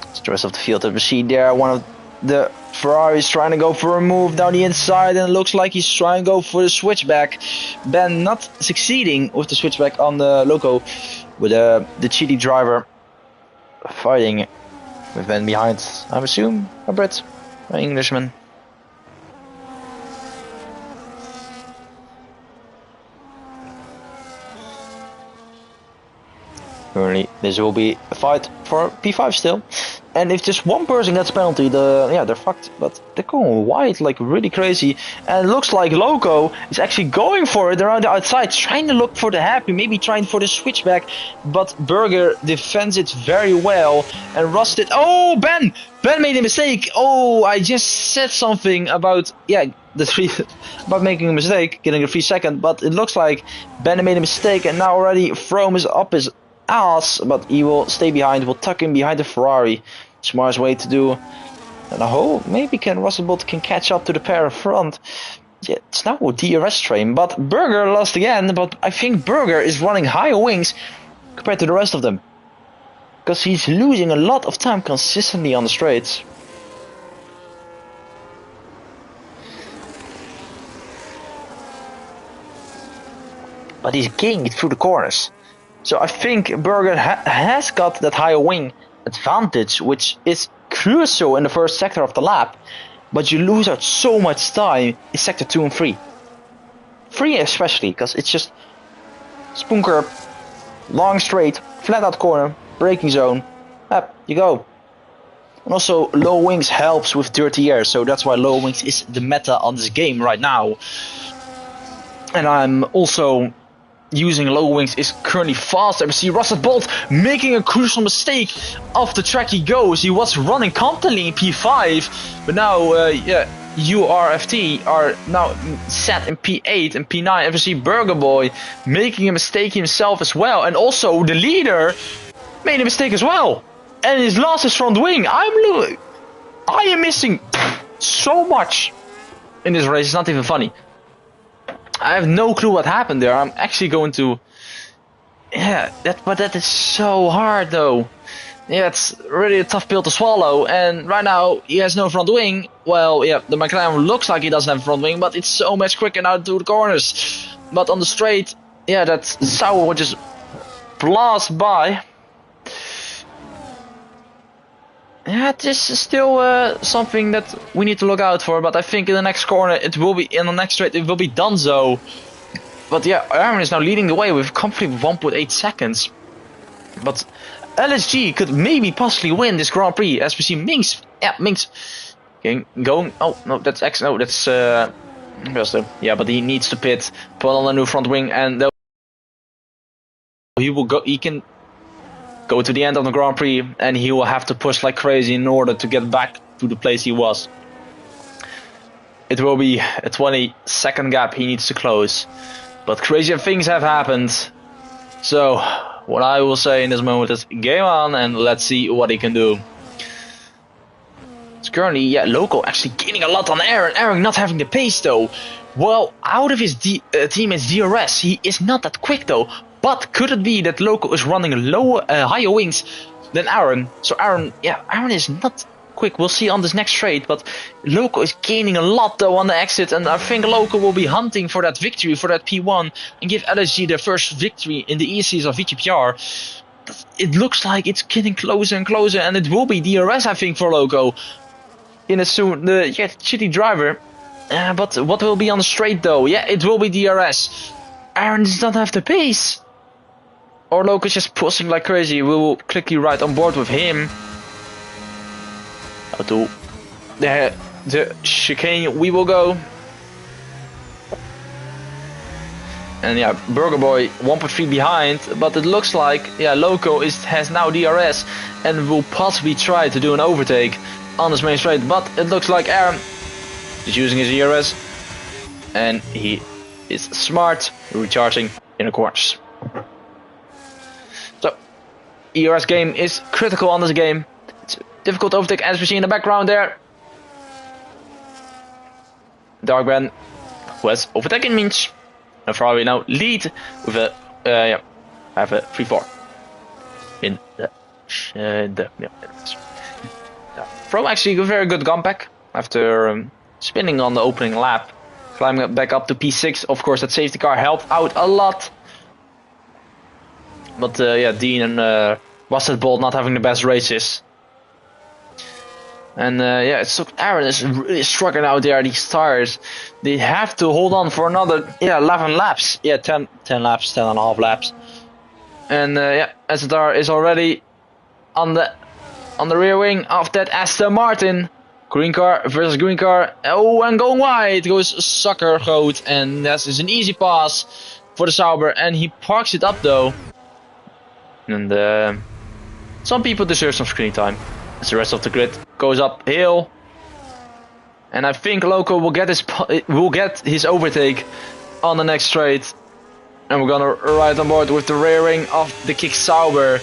It's the rest of the field that we see there. One of the Ferraris trying to go for a move down the inside, and it looks like he's trying to go for the switchback. Ben not succeeding with the switchback on the loco, with the cheaty driver fighting with Ben behind. I assume a Brit, an Englishman. Currently, this will be a fight for P5 still, and if just one person gets a penalty, they're fucked. But they're going wide like really crazy, and it looks like Loco is actually going for it around the outside, trying to look for the happy, maybe trying for the switchback. But Berger defends it very well and rusted. Oh, Ben made a mistake. Oh, I just said something about about making a mistake, getting a 3 second, but it looks like Ben made a mistake, and now already Frome is up his ass, but he will stay behind, will tuck in behind the Ferrari. Smartest way to do. And I hope maybe Russell Bolt can catch up to the pair in front. Yeah, it's now a DRS train, but Berger lost again, but I think Berger is running higher wings compared to the rest of them. Because he's losing a lot of time consistently on the straights. But he's gaining it through the corners. So I think Berger has got that higher wing advantage, which is crucial in the first sector of the lap, but you lose out so much time, is sector 2 and 3. 3 especially, because it's just spoon curb, long straight, flat out corner, braking zone, up you go. And also low wings helps with dirty air, so that's why low wings is the meta on this game right now. And I'm also using low wings is currently fast. We see Russell Bolt making a crucial mistake. Off the track he goes. He was running constantly in P5, but now URFT are now set in P8 and P9. And we see Burger Boy making a mistake himself as well. And also the leader made a mistake as well. And he's lost his front wing. I am missing so much in this race. It's not even funny. I have no clue what happened there. I'm actually going to... Yeah, but that is so hard though. Yeah, it's really a tough pill to swallow. And right now, he has no front wing. Well, yeah, the McLaren looks like he doesn't have a front wing, but it's so much quicker now to the corners. But on the straight, yeah, that Sauer will just blast by. Yeah, this is still something that we need to look out for, but I think in the next corner it will be, in the next straight it will be done so. But yeah, Aaron is now leading the way with comfortably 1.8 seconds. But LSG could maybe possibly win this Grand Prix, as we see Minx, yeah, Minx going, oh no, that's X, no, that's yeah, but he needs to pit, put on a new front wing, and he will go, he can go to the end of the Grand Prix, and he will have to push like crazy in order to get back to the place he was. It will be a 20-second gap he needs to close, but crazier things have happened. So what I will say in this moment is game on, and let's see what he can do. It's currently, yeah, Loco actually gaining a lot on Aaron. Aaron not having the pace though. Well, out of his teammate's DRS, he is not that quick though. But could it be that Loco is running higher wings than Aaron? So Aaron is not quick. We'll see on this next straight. But Loco is gaining a lot though on the exit. And I think Loco will be hunting for that victory, for that P1. And give LSG their first victory in the ESCs of VGPR. It looks like it's getting closer and closer. And it will be DRS, I think, for Loco. In a soon, shitty driver. But what will be on the straight though? Yeah, it will be DRS. Aaron does not have the pace. Or Loco is just pushing like crazy. We will quickly ride on board with him. To the chicane we will go. And yeah, Burger Boy 1.3 behind. But it looks like, yeah, Loco has now DRS. And will possibly try to do an overtake on this main straight. But it looks like Aaron is using his DRS. And he is smart, recharging in the corners. So, ERS game is critical on this game. It's difficult to overtake, as we see in the background there. Darkman, who has overtaken Minch, and Ferrari now lead with a have a 3-4 in the Fro actually a very good comeback after spinning on the opening lap. Climbing back up to P6, of course that safety car helped out a lot. But yeah, Dean and Russell Bolt not having the best races. And yeah, so Aaron is really struggling out there, these tires. They have to hold on for another 11 laps. Yeah, 10 laps, 10 and a half laps. And yeah, Astar is already on the rear wing of that Aston Martin. Green car versus green car. Oh, and going wide goes Sucker Goat. And that is an easy pass for the Sauber. And he parks it up though. And some people deserve some screen time. As the rest of the grid goes uphill. And I think Loco will get his overtake on the next straight. And we're gonna ride on board with the rearing of the Kick Sauber.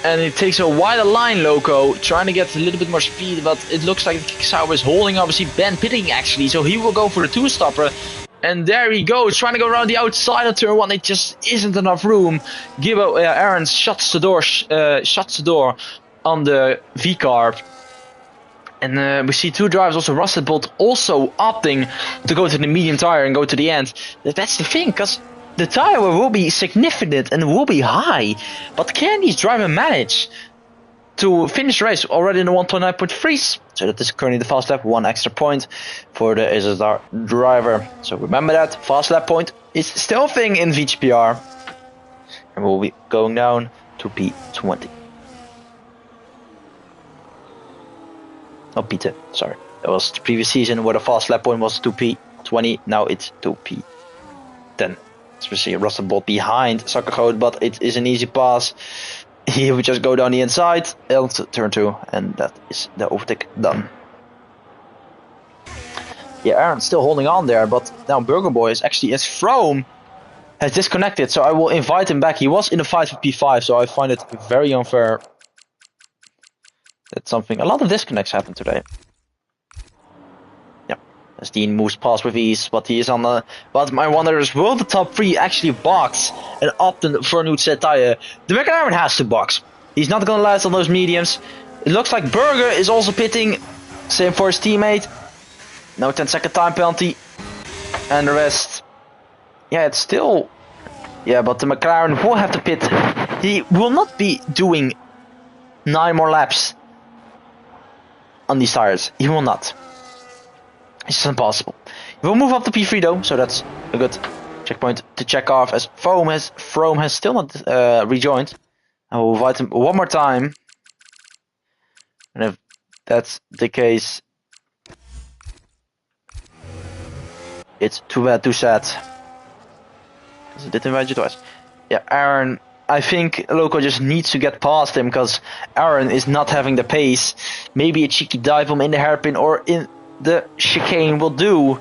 And it takes a wider line, Loco, trying to get a little bit more speed, but it looks like Kick Sauber is holding, obviously Ben pitting actually, so he will go for the two-stopper. And there he goes, trying to go around the outside of turn 1, it just isn't enough room. Aaron shuts the door on the V-car. And we see two drivers, also Russell Bolt, also opting to go to the medium tire and go to the end. That's the thing, because the tire will be significant and will be high, but can these drivers manage to finish the race already in the 129.3s. So that is currently the fast lap, 1 extra point for the SSR driver. So remember that, fast lap point is still a thing in VGPR. And we'll be going down to P20. Not P10, sorry. That was the previous season where the fast lap point was 2P20, now it's 2P10. As we see Russell Bolt behind Sakkergoot, but it is an easy pass. He would just go down the inside, turn 2, and that is the overtake done. Yeah, Aaron's still holding on there, but now Burger Boy is actually, as Frome has disconnected, so I will invite him back. He was in a fight for P5, so I find it very unfair that a lot of disconnects happened today. Yeah, as Dean moves past with ease, but he is on the. But my wonder is, will the top 3 actually box and opt for a new set tire? The McLaren has to box. He's not gonna last on those mediums. It looks like Berger is also pitting. Same for his teammate. No 10-second time penalty. And the rest. Yeah, it's still. Yeah, but the McLaren will have to pit. He will not be doing 9 more laps on these tires. He will not. It's just impossible. He will move up to P3 though, so that's a good checkpoint to check off, as Frome has still not rejoined. I will invite him one more time. And if that's the case, it's too bad, too sad. Because I did invite you twice. Yeah, Aaron, I think Loco just needs to get past him, because Aaron is not having the pace. Maybe a cheeky dive bomb in the hairpin or in the chicane will do.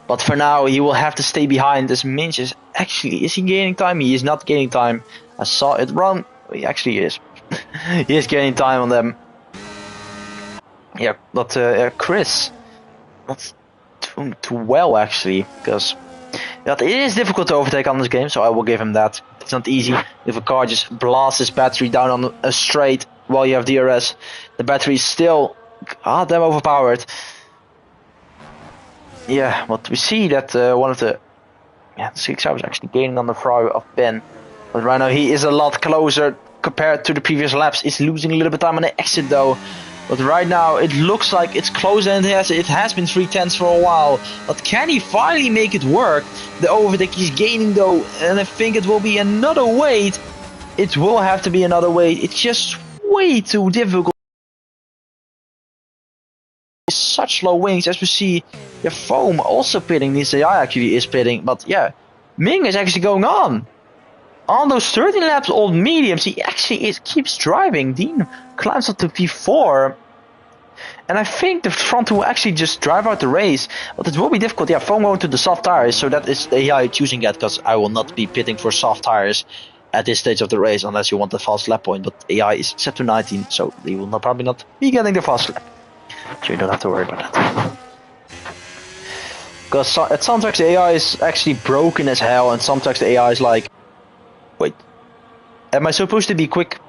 But for now, he will have to stay behind. This Minch is actually, is he gaining time? He is not gaining time. I saw it wrong. He actually is. He is gaining time on them. Yeah, but Chris, not doing too well actually, because it is difficult to overtake on this game, so I will give him that. It's not easy if a car just blasts his battery down on a straight while you have DRS. The battery is still damn overpowered. Yeah, but we see that one of the 6 hours actually gaining on the fry of Ben. But right now he is a lot closer compared to the previous laps. He's losing a little bit of time on the exit though. But right now it looks like it's closer than it has been 3/10 for a while. But can he finally make it work? The overtake he's gaining though, and I think it will be another wait. It will have to be another wait. It's just way too difficult. Such low wings, as we see. Yeah, Foam also pitting. This AI actually is pitting, but yeah, Ming is actually going on those 13 laps on mediums. He actually keeps driving. Dean climbs up to P4, and I think the front two will actually just drive out the race, but it will be difficult. Yeah, Foam going to the soft tires, so that is the AI choosing that, because I will not be pitting for soft tires at this stage of the race unless you want the fast lap point. But AI is set to 19, so they will probably not be getting the fast lap. So you don't have to worry about that. Because at some tracks the AI is actually broken as hell, and some tracks the AI is like, wait, am I supposed to be quick?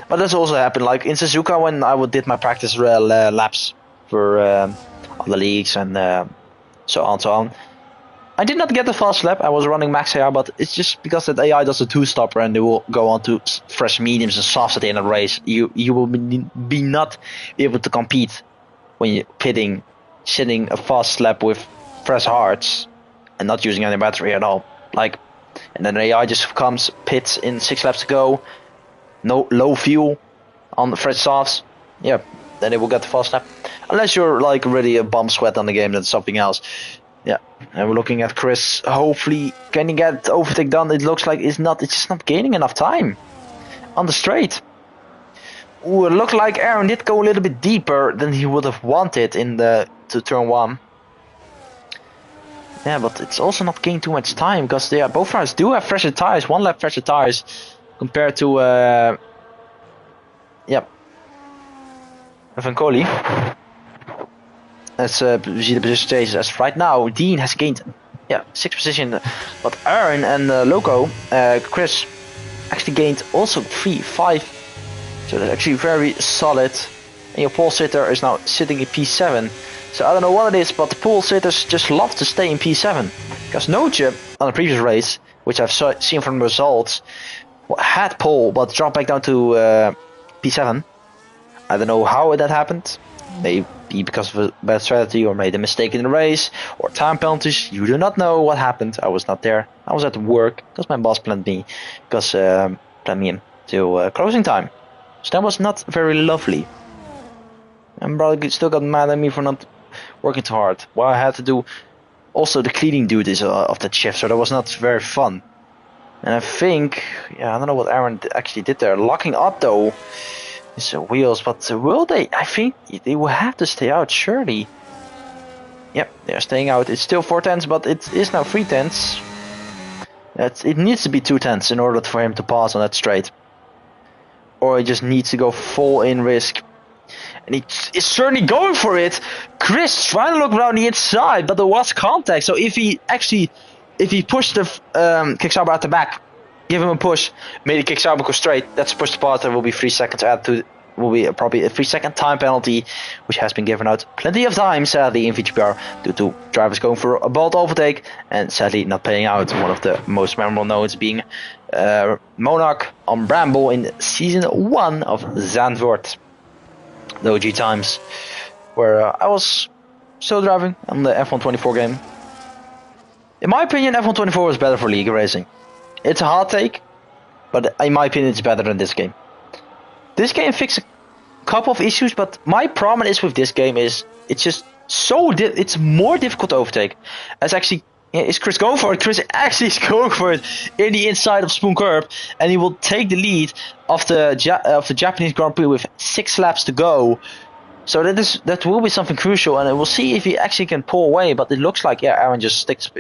But that's also happened, like in Suzuka when I did my practice laps for other leagues and so on. I did not get the fast lap. I was running max AR, but it's just because that AI does a 2-stopper and they will go on to fresh mediums and softs at the end of the race. You will be not able to compete when you're pitting, sitting a fast lap with fresh hards and not using any battery at all. Like, and then the AI just comes, pits in 6 laps to go, no low fuel on the fresh softs. Yeah, then they will get the fast lap. Unless you're like already a bum sweat on the game, that's something else. Yeah, and we're looking at Chris. Hopefully, can he get overtake done? It looks like it's just not gaining enough time on the straight. Ooh, it looked like Aaron did go a little bit deeper than he would have wanted in to turn 1. Yeah, but it's also not gaining too much time, because both drivers do have fresher tires, 1 lap fresher tires compared to Van Coley. Let's see the position stages. As right now, Dean has gained 6th position, but Aaron and Loco, Chris, actually gained also 3, 5. So that's actually very solid. And your pole sitter is now sitting in P7. So I don't know what it is, but the pole sitters just love to stay in P7. Because Noche on the previous race, which I've seen from the results, had pole, but dropped back down to P7. I don't know how that happened. Maybe because of a bad strategy, or made a mistake in the race, or time penalties. You do not know what happened. I was not there. I was at work because my boss planned me in till closing time. So that was not very lovely. And probably still got mad at me for not working too hard. Well, I had to do also the cleaning duties of that shift, so that was not very fun. And I think, I don't know what Aaron actually did there. Locking up though, his wheels, but will they? I think they will have to stay out, surely. Yep, they're staying out. It's still 4 tenths, but it is now 3 tenths. It needs to be 2 tenths in order for him to pass on that straight. Or he just needs to go full in risk. And he is certainly going for it. Chris trying to look around the inside, but there was contact. So if he pushed the Kickstarter at the back, give him a push, made the Kickstarter go straight, that's push to pass. There will be 3 seconds added to. Will be probably a 3-second time penalty, which has been given out plenty of time, sadly, in VGPR, due to drivers going for a bold overtake and sadly not paying out. One of the most memorable notes being Monarch on Bramble in season 1 of Zandvoort. The OG times, where I was still driving on the F124 game. In my opinion, F124 was better for league racing. It's a hard take, but in my opinion, it's better than this game. This game fixed a couple of issues, but my problem is with this game is it's just it's more difficult to overtake. As actually, is Chris going for it? Chris actually is going for it in the inside of Spoon Curb, and he will take the lead of the Japanese Grand Prix with 6 laps to go. So that will be something crucial, and we'll see if he actually can pull away. But it looks like Aaron just sticks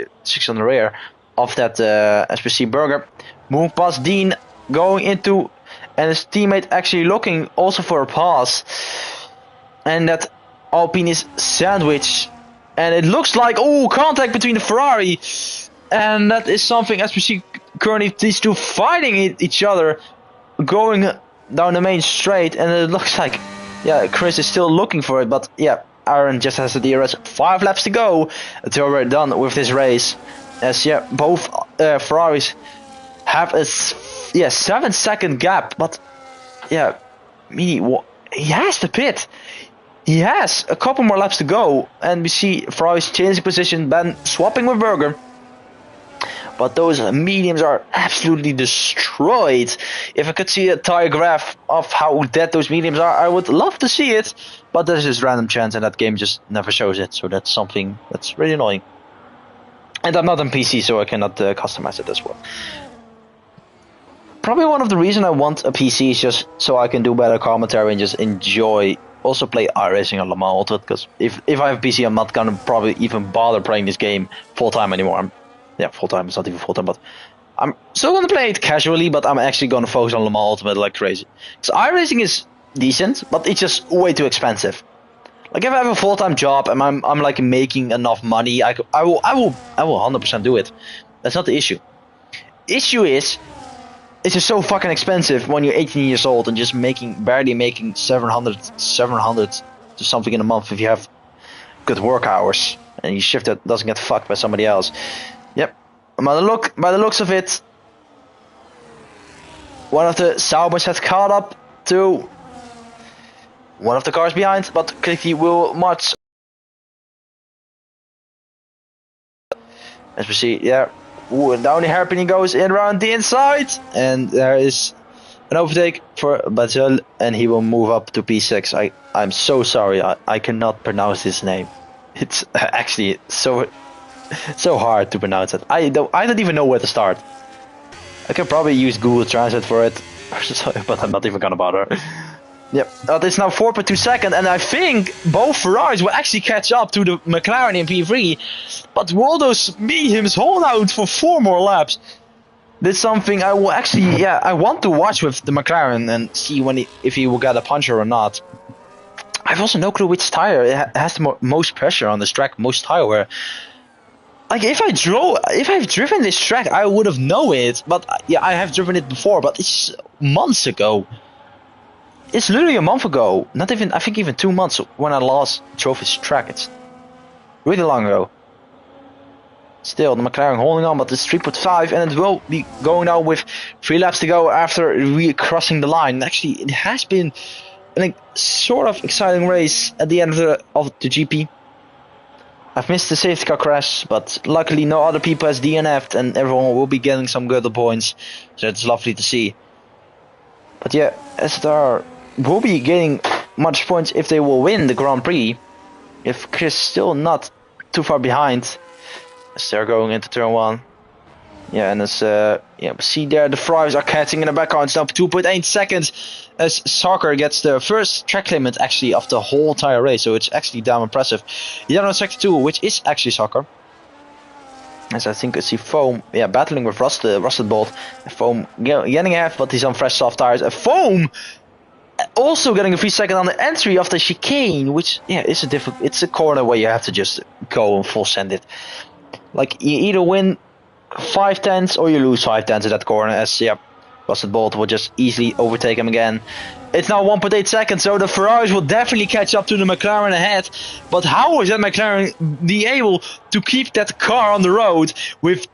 on the rear of that SPC Burger. Moving past Dean, going into. And his teammate actually looking also for a pass. And that Alpine is sandwiched. And it looks like, contact between the Ferrari. And that is something, as we see currently these two fighting each other. Going down the main straight. And it looks like, Chris is still looking for it. But Aaron just has the DRS. 5 laps to go until we're done with this race. As both Ferraris have a 7-second gap, but he has the pit. He has a couple more laps to go, and we see Ferrari's changing position, Ben swapping with Berger. But those mediums are absolutely destroyed. If I could see a tire graph of how dead those mediums are, I would love to see it. But there's just random chance, and that game just never shows it. So that's something that's really annoying. And I'm not on PC, so I cannot customize it as well. Probably one of the reasons I want a PC is just so I can do better commentary and just enjoy, also play iRacing on Le Mans Ultimate, because if I have a PC, I'm not gonna probably even bother playing this game full time anymore. Full time, it's not even full time, but I'm still gonna play it casually, but I'm actually gonna focus on Le Mans Ultimate like crazy. So iRacing is decent, but it's just way too expensive. Like if I have a full time job and I'm like making enough money, I will 100% do it. That's not the issue. Issue is, it's just so fucking expensive when you're 18 years old and just barely making 700 to something in a month if you have good work hours and your shift that doesn't get fucked by somebody else. Yep. By the looks of it, one of the Saubers has caught up to one of the cars behind, but quickly will march. As we see, and down the hairpin he goes in around the inside, and there is an overtake for Bazel, and he will move up to P6. I'm so sorry, I cannot pronounce his name. It's actually so hard to pronounce it. I don't even know where to start. I can probably use Google Translate for it, but I'm not even gonna bother. Yep, it's now 4.2 seconds, and I think both Ferraris will actually catch up to the McLaren in P3. But will those mediums hold out for 4 more laps? That's something I will actually, I want to watch with the McLaren and see if he will get a puncher or not. I have also no clue which tire has the most pressure on this track, most tire wear. Like if I've driven this track, I would have known it. But I have driven it before, but it's months ago. It's literally a month ago, I think even 2 months when I last drove this track. It's really long ago. Still, the McLaren holding on, but it's 3.5, and it will be going now with 3 laps to go after crossing the line. Actually, it has been a sort of exciting race at the end of the GP. I've missed the safety car crash, but luckily no other people has DNF'd, and everyone will be getting some good points, so it's lovely to see. But yeah, Astar will be getting much points if they will win the Grand Prix. If Chris still not too far behind, as they're going into turn 1. Yeah, and as see there the Ferraris are catching in the background. It's now 2.8 seconds as Soccer gets the first track limit actually of the whole entire race, so it's actually damn impressive. Yellow in sector 2, which is actually Soccer. As I think I see Foam, battling with Rusted Bolt. Foam getting ahead, but he's on fresh soft tires. Foam also getting a free second on the entry of the chicane, which is it's a corner where you have to just go and full send it. Like you either win 5/10 or you lose 5/10 in that corner, as Rusted Bolt will just easily overtake him again. It's now 1.8 seconds, so the Ferraris will definitely catch up to the McLaren ahead. But how is that McLaren be able to keep that car on the road with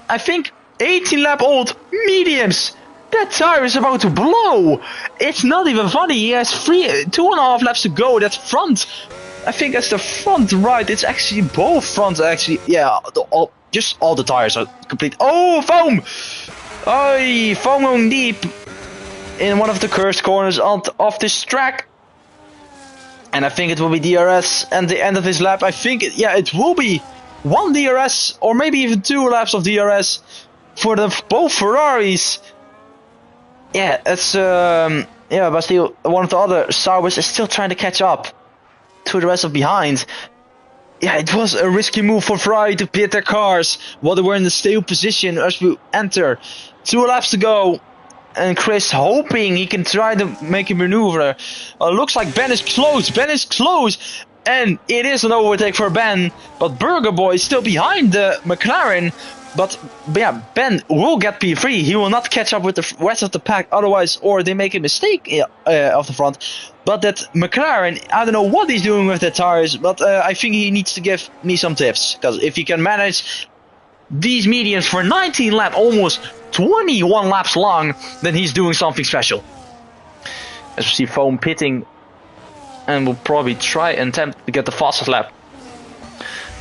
I think 18 lap old mediums? That tire is about to blow. It's not even funny. He has 2.5 laps to go. That front, I think that's the front right. It's actually both fronts actually. Yeah, just all the tires are complete. Oh, Foam! Oh, Foam going deep in one of the cursed corners of this track. And I think it will be DRS and the end of this lap. I think it will be 1 DRS or maybe even 2 laps of DRS for both Ferraris. Yeah, it's but still one of the other Saubers is still trying to catch up to the rest of behind. Yeah, it was a risky move for Ferrari to pit their cars while they were in the stable position as we enter. 2 laps to go, and Chris hoping he can try to make a maneuver. Looks like Ben is close. Ben is close, and it is an overtake for Ben. But Burger Boy is still behind the McLaren. But Ben will get P3. He will not catch up with the rest of the pack otherwise, or they make a mistake off the front. But that McLaren, I don't know what he's doing with the tires, but I think he needs to give me some tips. Because if he can manage these mediums for 19 laps, almost 21 laps long, then he's doing something special. As we see Foam pitting, and will probably try and attempt to get the fastest lap.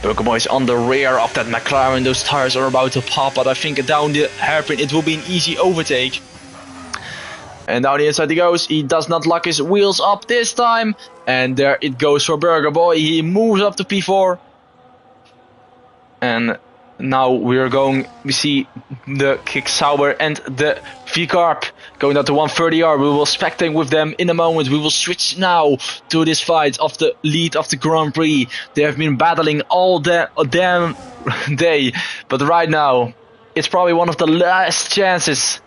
Burger Boy is on the rear of that McLaren. Those tires are about to pop, but I think down the hairpin it will be an easy overtake. And down the inside he goes. He does not lock his wheels up this time. And there it goes for Burger Boy. He moves up to P4. And now we see the Kick Sauber and the V-Carb going down to 130R. We will spectate with them in a moment. We will switch now to this fight of the lead of the Grand Prix. They have been battling all damn day, but right now it's probably one of the last chances.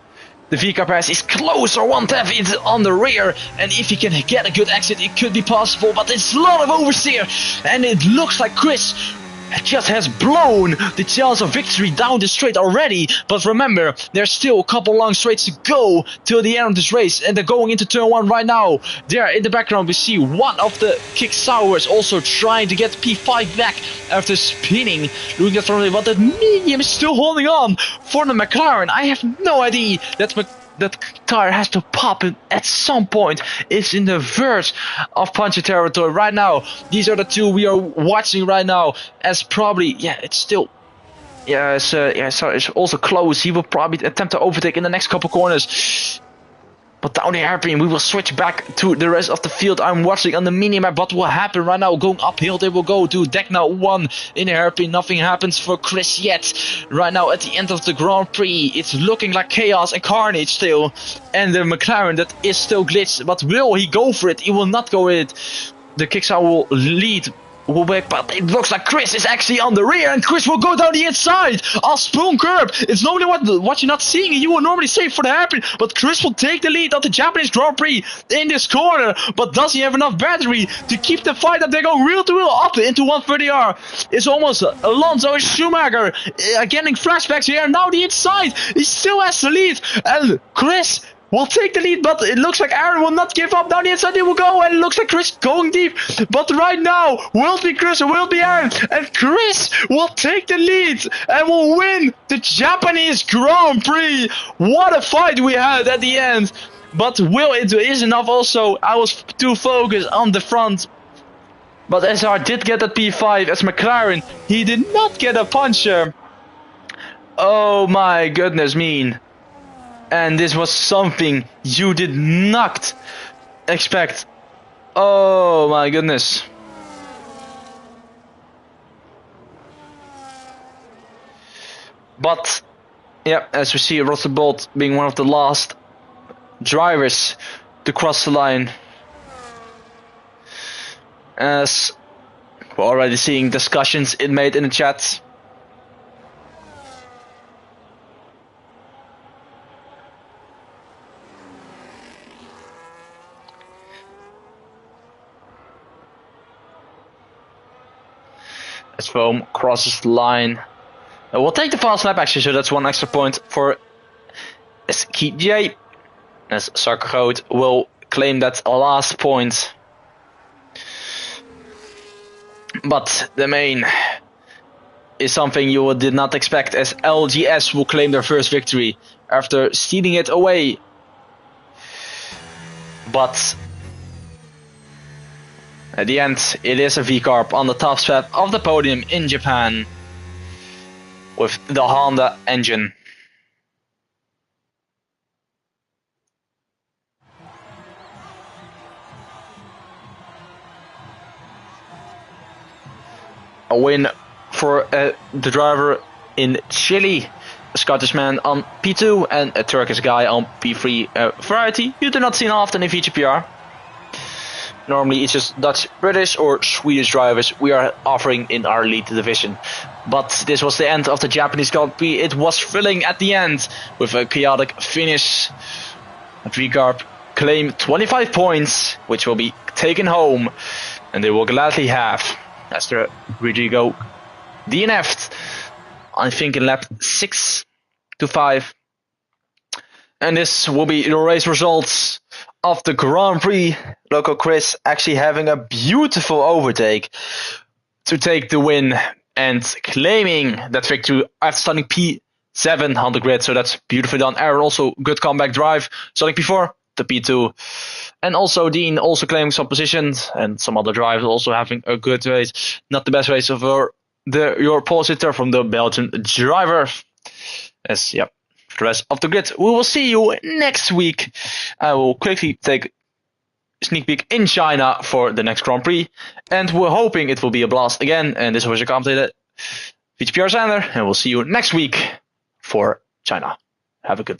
The V-Carb pass is closer, 1/10 is on the rear, and if he can get a good exit it could be possible, but it's a lot of oversteer, and it looks like Chris just has blown the chance of victory down the straight already. But remember, there's still a couple long straights to go till the end of this race, and they're going into turn 1 right now. There in the background we see one of the Kick Saubers also trying to get P5 back after spinning. Looking at front, but that medium is still holding on for the McLaren. I have no idea that tire has to pop at some point. It's in the verge of puncture territory right now. These are the two we are watching right now, as probably it's still it's also close. He will probably attempt to overtake in the next couple corners. But down the hairpin, we will switch back to the rest of the field. I'm watching on the minimap what will happen right now. Going uphill, they will go to deck now 1 in the hairpin. Nothing happens for Chris yet. Right now at the end of the Grand Prix, it's looking like chaos and carnage still. And the McLaren that is still glitched. But will he go for it? He will not go in it. The Kickstar will lead. Back, but it looks like Chris is actually on the rear, and Chris will go down the inside. A spoon curb. It's normally what you're not seeing. You would normally say for the hairpin, but Chris will take the lead of the Japanese Grand Prix in this corner. But does he have enough battery to keep the fight up? They're going wheel to wheel up into 130R. It's almost Alonso and Schumacher getting flashbacks here. Now the inside, he still has the lead, and Chris will take the lead, but it looks like Aaron will not give up. Down the inside he will go, and it looks like Chris going deep. But right now, will it be Chris or will it be Aaron? And Chris will take the lead and will win the Japanese Grand Prix. What a fight we had at the end. But will it is enough also? I was too focused on the front. But SR did get that P5 as McLaren. He did not get a puncher. Oh my goodness me. And this was something you did not expect. Oh my goodness. But yeah, as we see, Russell Bolt being one of the last drivers to cross the line. As we're already seeing discussions made in the chat. As Foam crosses the line. We'll take the fast lap actually, so that's one extra point for SKJ. As Sarkoot will claim that last point. But the main is something you did not expect, as LGS will claim their first victory after stealing it away. But at the end, it is a V-Carb on the top spot of the podium in Japan with the Honda engine. A win for the driver in Chile, a Scottish man on P2 and a Turkish guy on P3 variety. You do not see often in VGPR. Normally it's just Dutch, British or Swedish drivers we are offering in our lead division. But this was the end of the Japanese Grand Prix. It was thrilling at the end with a chaotic finish. V-Carb claim 25 points, which will be taken home, and they will gladly have. After Rodrigo DNF'd, I think in lap 6 to 5. And this will be the race results of the Grand Prix. Loco Chris actually having a beautiful overtake to take the win and claiming that victory after starting P7 on the grid. So that's beautifully done. Aaron also good comeback drive, starting P4 to P2. And also Dean also claiming some positions, and some other drivers also having a good race. Not the best race of your pole sitter from the Belgian driver. As yeah, for the rest of the grid, we will see you next week. I will quickly take a sneak peek in China for the next Grand Prix, and we're hoping it will be a blast again. And this was your commentator, VGPR Sander, and we'll see you next week for China. Have a good day.